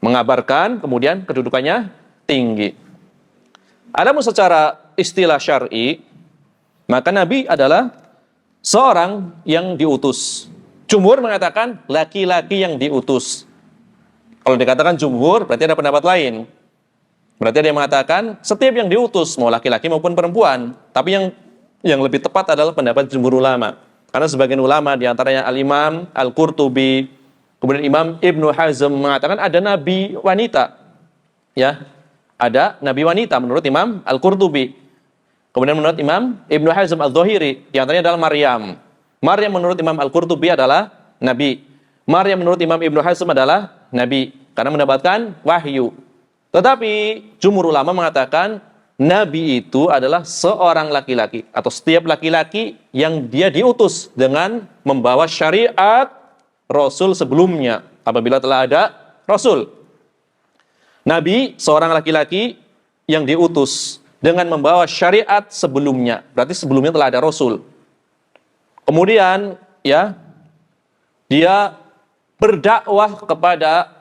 mengabarkan, kemudian kedudukannya tinggi. Adapun secara istilah syar'i, maka Nabi adalah seorang yang diutus. Jumhur mengatakan laki-laki yang diutus. Kalau dikatakan jumhur, berarti ada pendapat lain. Berarti ada yang mengatakan setiap yang diutus, mau laki-laki maupun perempuan. Tapi yang lebih tepat adalah pendapat jumhur ulama. Karena sebagian ulama, diantaranya Al-Imam Al-Qurtubi, kemudian Imam Ibnu Hazm mengatakan ada nabi wanita. Ya, ada nabi wanita menurut Imam Al-Qurtubi. Kemudian menurut Imam Ibnu Hazm Al-Zahiri, diantaranya adalah Maryam. Maryam menurut Imam Al-Qurtubi adalah nabi. Maryam menurut Imam Ibnu Hazm adalah nabi, karena mendapatkan wahyu. Tetapi jumhur ulama mengatakan nabi itu adalah seorang laki-laki atau setiap laki-laki yang dia diutus dengan membawa syariat Rasul sebelumnya apabila telah ada Rasul. Nabi seorang laki-laki yang diutus dengan membawa syariat sebelumnya. Berarti sebelumnya telah ada Rasul. Kemudian ya, dia berdakwah kepada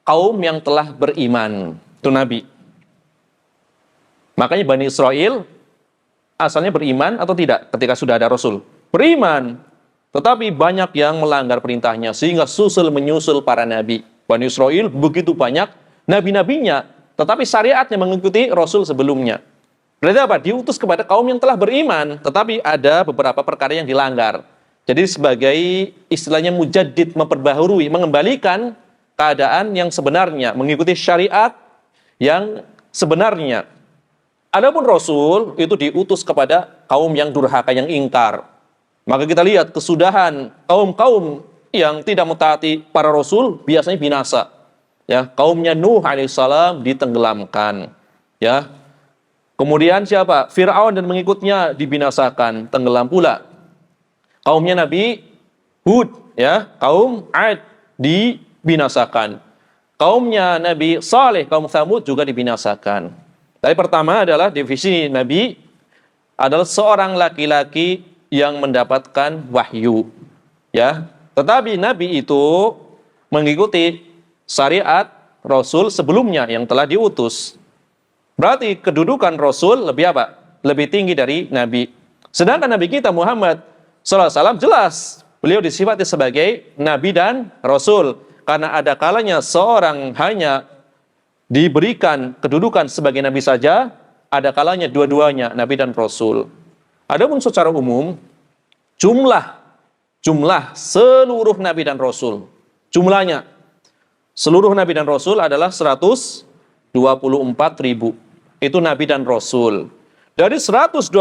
kaum yang telah beriman. Itu Nabi. Makanya Bani Israel asalnya beriman atau tidak ketika sudah ada Rasul? Beriman. Tetapi banyak yang melanggar perintahnya sehingga susul menyusul para nabi. Bani Israel begitu banyak nabi-nabinya tetapi syariatnya mengikuti Rasul sebelumnya. Berarti apa? Diutus kepada kaum yang telah beriman, tetapi ada beberapa perkara yang dilanggar. Jadi sebagai istilahnya mujaddid, memperbaharui, mengembalikan keadaan yang sebenarnya, mengikuti syariat yang sebenarnya. Adapun Rasul itu diutus kepada kaum yang durhaka, yang ingkar. Maka kita lihat kesudahan kaum-kaum yang tidak mentaati para Rasul biasanya binasa. Ya, kaumnya Nuh alaihissalam ditenggelamkan. Ya, kemudian siapa? Fir'aun dan mengikutnya dibinasakan, tenggelam pula. Kaumnya Nabi Hud, ya, kaum Ad dibinasakan. Kaumnya Nabi Saleh, kaum Tsamud juga dibinasakan. Tapi pertama adalah definisi Nabi adalah seorang laki-laki yang mendapatkan wahyu, ya. Tetapi Nabi itu mengikuti syariat Rasul sebelumnya yang telah diutus. Berarti kedudukan Rasul lebih apa? Lebih tinggi dari Nabi. Sedangkan Nabi kita Muhammad SAW jelas beliau disifati sebagai Nabi dan Rasul. Karena ada kalanya seorang hanya diberikan kedudukan sebagai Nabi saja, ada kalanya dua-duanya Nabi dan Rasul. Adapun secara umum, jumlah seluruh Nabi dan Rasul, jumlahnya seluruh Nabi dan Rasul adalah 124.000. Itu Nabi dan Rasul. Dari 124.000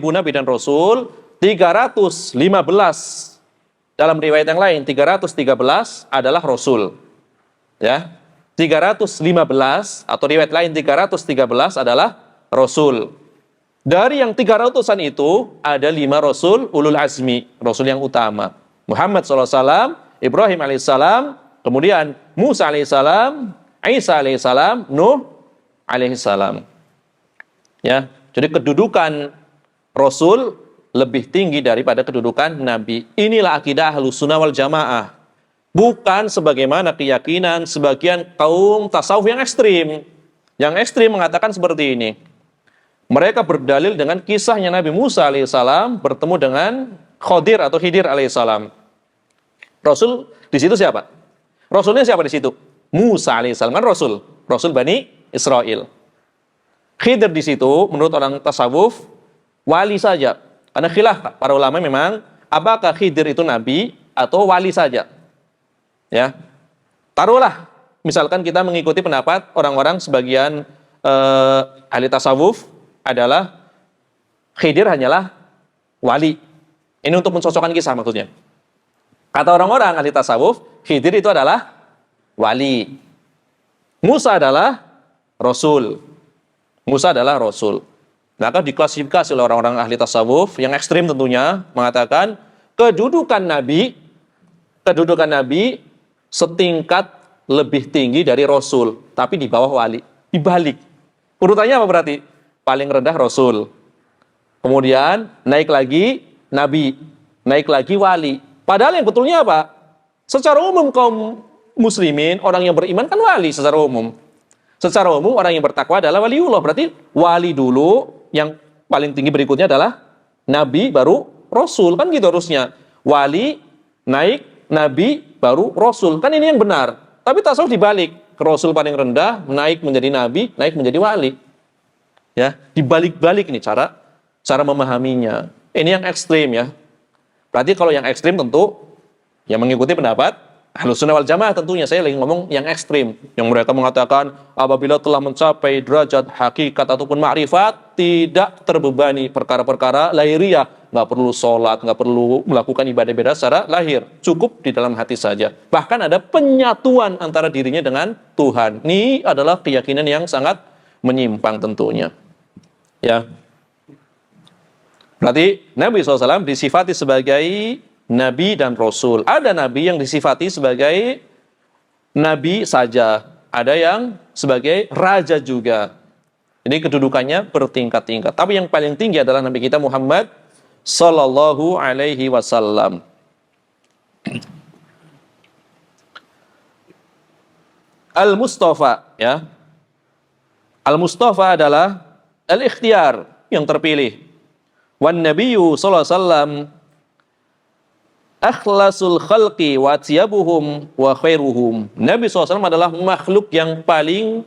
Nabi dan Rasul, 315 dalam riwayat yang lain 313 adalah Rasul. Ya, 315 atau riwayat lain 313 adalah Rasul. Dari yang 300-an itu ada 5 Rasul ulul azmi, Rasul yang utama. Muhammad SAW, Ibrahim alaihissalam, kemudian Musa alaihissalam, Isa alaihissalam, Nuh alaihissalam. Ya, jadi kedudukan Rasul lebih tinggi daripada kedudukan Nabi. Inilah akidah Ahlussunnah wal Jamaah. Bukan sebagaimana keyakinan sebagian kaum tasawuf yang ekstrim. Yang ekstrim mengatakan seperti ini. Mereka berdalil dengan kisahnya Nabi Musa alaihissalam bertemu dengan Khidir atau Khidir alaihissalam. Rasul di situ siapa? Rasulnya siapa di situ? Musa alaihissalam, kan Rasul Bani Israel. Khidir di situ menurut orang tasawuf wali saja. Karena khilaf para ulama memang apakah Khidir itu nabi atau wali saja. Ya. Taruhlah misalkan kita mengikuti pendapat orang-orang sebagian ahli tasawuf adalah Khidir hanyalah wali. Ini untuk mencocokkan kisah maksudnya. Kata orang-orang ahli tasawuf, Khidir itu adalah wali. Musa adalah rasul. Musa adalah Rasul. Maka diklasifikasi oleh orang-orang ahli tasawuf yang ekstrim tentunya mengatakan kedudukan Nabi setingkat lebih tinggi dari Rasul, tapi di bawah wali. Dibalik. Urutannya apa berarti? Paling rendah Rasul. Kemudian naik lagi Nabi, naik lagi wali. Padahal yang betulnya apa? Secara umum kaum muslimin, orang yang beriman kan wali secara umum. Secara umum orang yang bertakwa adalah waliullah. Berarti wali dulu, yang paling tinggi berikutnya adalah Nabi, baru Rasul. Kan gitu harusnya. Wali, naik, Nabi, baru Rasul. Kan ini yang benar. Tapi tasawuf dibalik. Rasul paling rendah, naik menjadi Nabi, naik menjadi wali. Ya, dibalik-balik ini cara memahaminya. Ini yang ekstrim ya. Berarti kalau yang ekstrim tentu yang mengikuti pendapat Ahlussunnah wal Jamaah tentunya. Saya lagi ngomong yang ekstrim, yang mereka mengatakan apabila telah mencapai derajat hakikat ataupun ma'rifat tidak terbebani perkara-perkara lahiriah, nggak perlu sholat, nggak perlu melakukan ibadah-ibadah secara lahir, cukup di dalam hati saja. Bahkan ada penyatuan antara dirinya dengan Tuhan. Ini adalah keyakinan yang sangat menyimpang tentunya. Ya. Berarti Nabi SAW disifati sebagai Nabi dan Rasul. Ada Nabi yang disifati sebagai Nabi saja. Ada yang sebagai Raja juga. Ini kedudukannya bertingkat-tingkat. Tapi yang paling tinggi adalah Nabi kita Muhammad Sallallahu Alaihi Wasallam. Al-Mustafa, ya. Al-Mustafa adalah al-ikhtiyar, yang terpilih. Wan Nabiyyu sallallahu alaihi wasallam akhlasul khalqi wa atyabuhum wa khairuhum. Nabi SAW adalah makhluk yang paling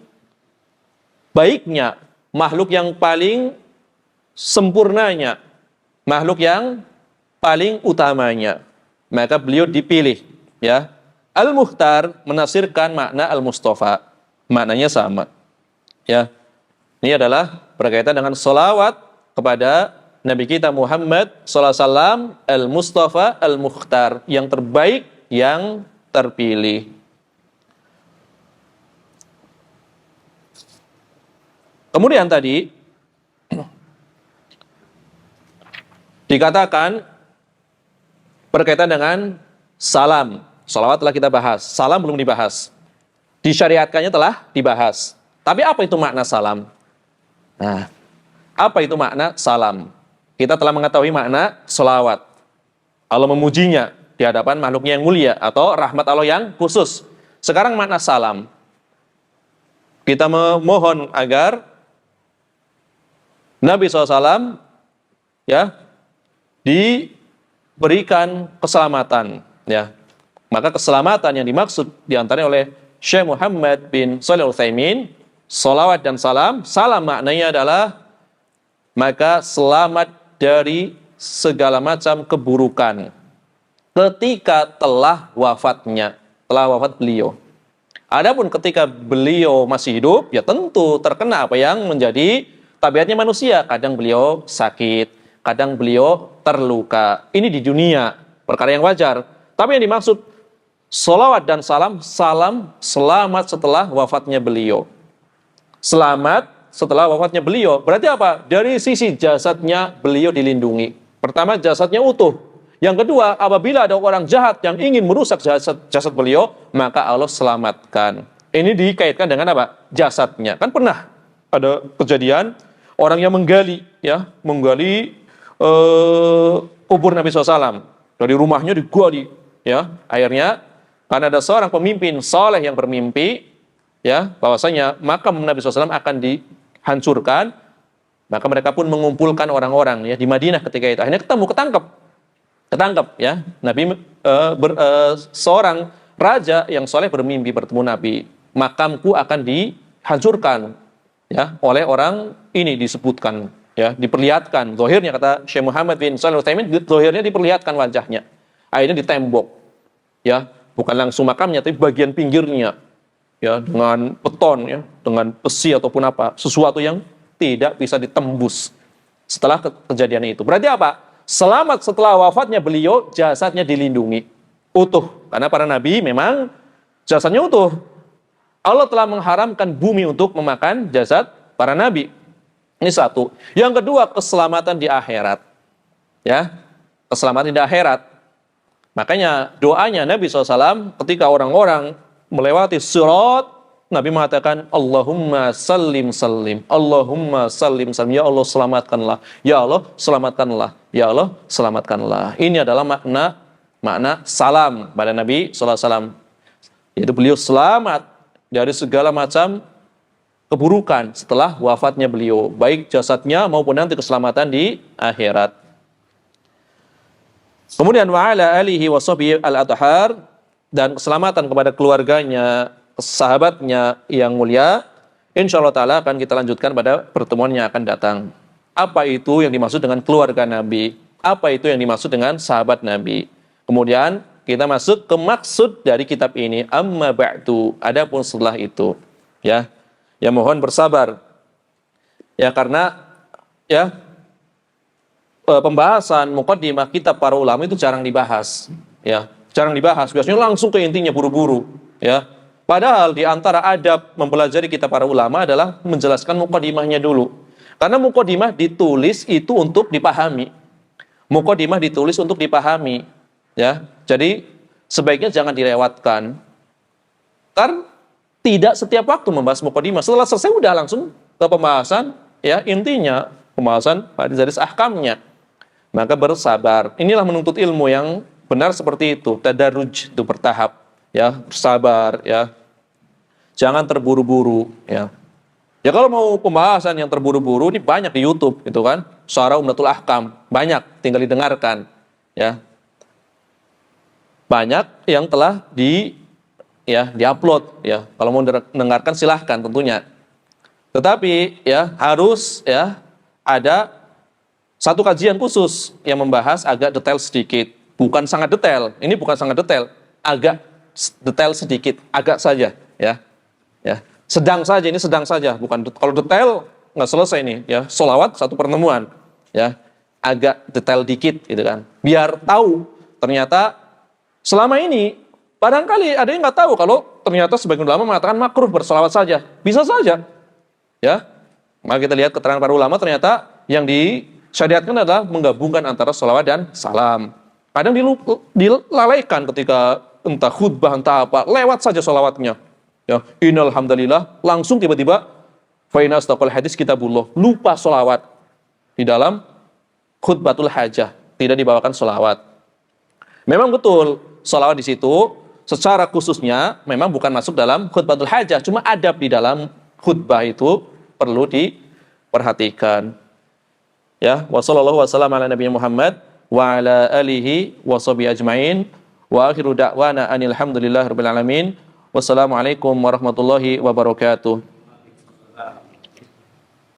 baiknya, makhluk yang paling sempurnanya, makhluk yang paling utamanya, maka beliau dipilih, ya. Al-Mukhtar menafsirkan makna Al-Mustafa, maknanya sama, ya. Ini adalah berkaitan dengan sholawat kepada Nabi kita Muhammad sallallahu alaihi wasallam, Al-Mustafa Al-Mukhtar, yang terbaik, yang terpilih. Kemudian tadi dikatakan berkaitan dengan salam. Sholawat telah kita bahas, salam belum dibahas. Disyariatkannya telah dibahas. Tapi apa itu makna salam? Nah, apa itu makna salam? Kita telah mengetahui makna sholawat. Allah memujinya di hadapan makhluknya yang mulia, atau rahmat Allah yang khusus. Sekarang makna salam. Kita memohon agar Nabi SAW, ya, diberikan keselamatan, ya. Maka keselamatan yang dimaksud diantaranya oleh Syekh Muhammad bin Shalih Al-Utsaimin, sholawat dan salam. Salam maknanya adalah maka selamat dari segala macam keburukan ketika telah wafatnya, telah wafat beliau. Adapun ketika beliau masih hidup, ya tentu terkena apa yang menjadi tabiatnya manusia. Kadang beliau sakit, kadang beliau terluka. Ini di dunia, perkara yang wajar. Tapi yang dimaksud sholawat dan salam, salam selamat setelah wafatnya beliau. Selamat setelah wafatnya beliau. Berarti apa? Dari sisi jasadnya beliau dilindungi. Pertama, jasadnya utuh. Yang kedua, apabila ada orang jahat yang ingin merusak jasad beliau, maka Allah selamatkan. Ini dikaitkan dengan apa? Jasadnya. Kan pernah ada kejadian orang yang menggali kubur Nabi SAW. Dari rumahnya digali, ya. Akhirnya karena ada seorang pemimpin saleh yang bermimpi, ya, bahwasanya makam Nabi SAW akan dihancurkan, maka mereka pun mengumpulkan orang-orang, ya, di Madinah ketika itu. Akhirnya ketangkap, ya. Nabi seorang raja yang saleh bermimpi bertemu Nabi, makamku akan dihancurkan, ya, oleh orang ini disebutkan, ya, diperlihatkan. Zahirnya, kata Syekh Muhammad bin Shalih Al-Utsaimin, zahirnya diperlihatkan wajahnya. Akhirnya ditembok, ya, bukan langsung makamnya, tapi bagian pinggirnya, ya, dengan beton, ya, dengan besi ataupun apa, sesuatu yang tidak bisa ditembus setelah kejadian itu. Berarti apa? Selamat setelah wafatnya beliau, jasadnya dilindungi, utuh. Karena para nabi memang jasadnya utuh. Allah telah mengharamkan bumi untuk memakan jasad para nabi. Ini satu. Yang kedua, keselamatan di akhirat. Ya, keselamatan di akhirat. Makanya doanya Nabi SAW ketika orang-orang melewati sirat, Nabi mengatakan, Allahumma sallim sallim, Allahumma sallim sallim, ya Allah selamatkanlah, ya Allah selamatkanlah, ya Allah selamatkanlah. Ini adalah makna salam pada Nabi SAW. Yaitu beliau selamat dari segala macam keburukan setelah wafatnya beliau, baik jasadnya maupun nanti keselamatan di akhirat. Kemudian wa ala alihi wa sahbihi al-athhar, dan keselamatan kepada keluarganya, sahabatnya yang mulia, insyaallah taala akan kita lanjutkan pada pertemuan yang akan datang. Apa itu yang dimaksud dengan keluarga Nabi? Apa itu yang dimaksud dengan sahabat Nabi? Kemudian kita masuk ke maksud dari kitab ini, amma ba'du, adapun setelah itu, ya. Ya mohon bersabar. Ya karena ya pembahasan muqaddimah kitab para ulama itu jarang dibahas, ya. Jarang dibahas, biasanya langsung ke intinya buru-buru, ya. Padahal di antara adab mempelajari kitab para ulama adalah menjelaskan muqaddimahnya dulu. Karena muqaddimah ditulis itu untuk dipahami. Muqaddimah ditulis untuk dipahami, ya. Jadi sebaiknya jangan dilewatkan. Karena tidak setiap waktu membahas muqaddimah. Setelah selesai udah langsung ke pembahasan, ya, intinya pembahasan dari ahkamnya. Maka bersabar. Inilah menuntut ilmu yang benar seperti itu. Tadarruj, itu bertahap, ya, bersabar, ya. Jangan terburu-buru, ya. Ya kalau mau pembahasan yang terburu-buru ini banyak di YouTube, gitu kan. Syarah Umdatul Ahkam, banyak, tinggal didengarkan, ya. Banyak yang telah diupload, ya. Kalau mau dengarkan silahkan tentunya. Tetapi ya harus ya ada satu kajian khusus yang membahas agak detail sedikit, bukan sangat detail. Ini bukan sangat detail, agak detail sedikit, agak saja ya. Ya, sedang saja, ini sedang saja, bukan kalau detail nggak selesai nih ya. Sholawat satu pertemuan ya, agak detail dikit gitu kan. Biar tahu ternyata selama ini barangkali ada yang nggak tahu kalau ternyata sebagian ulama mengatakan makruh bersolawat saja, bisa saja. Ya, maka kita lihat keterangan para ulama ternyata yang disyariatkan adalah menggabungkan antara sholawat dan salam. Kadang dilalaikan ketika entah khutbah entah apa, lewat saja sholawatnya. Ya, innal hamdalillah langsung tiba-tiba fa inna astaqal hadis kitabullah, lupa sholawat di dalam khutbatul hajah, tidak dibawakan sholawat. Memang betul sholawat di situ secara khususnya memang bukan masuk dalam khutbatul hajah, cuma adab di dalam khutbah itu perlu diperhatikan. Ya, wa sallallahu wasallam ala nabiyyi Muhammad wa ala alihi wa sahbihi ajmain. Wa akhiru da'wana anil hamdulillahi rabbil alamin. Wassalamualaikum warahmatullahi wabarakatuh.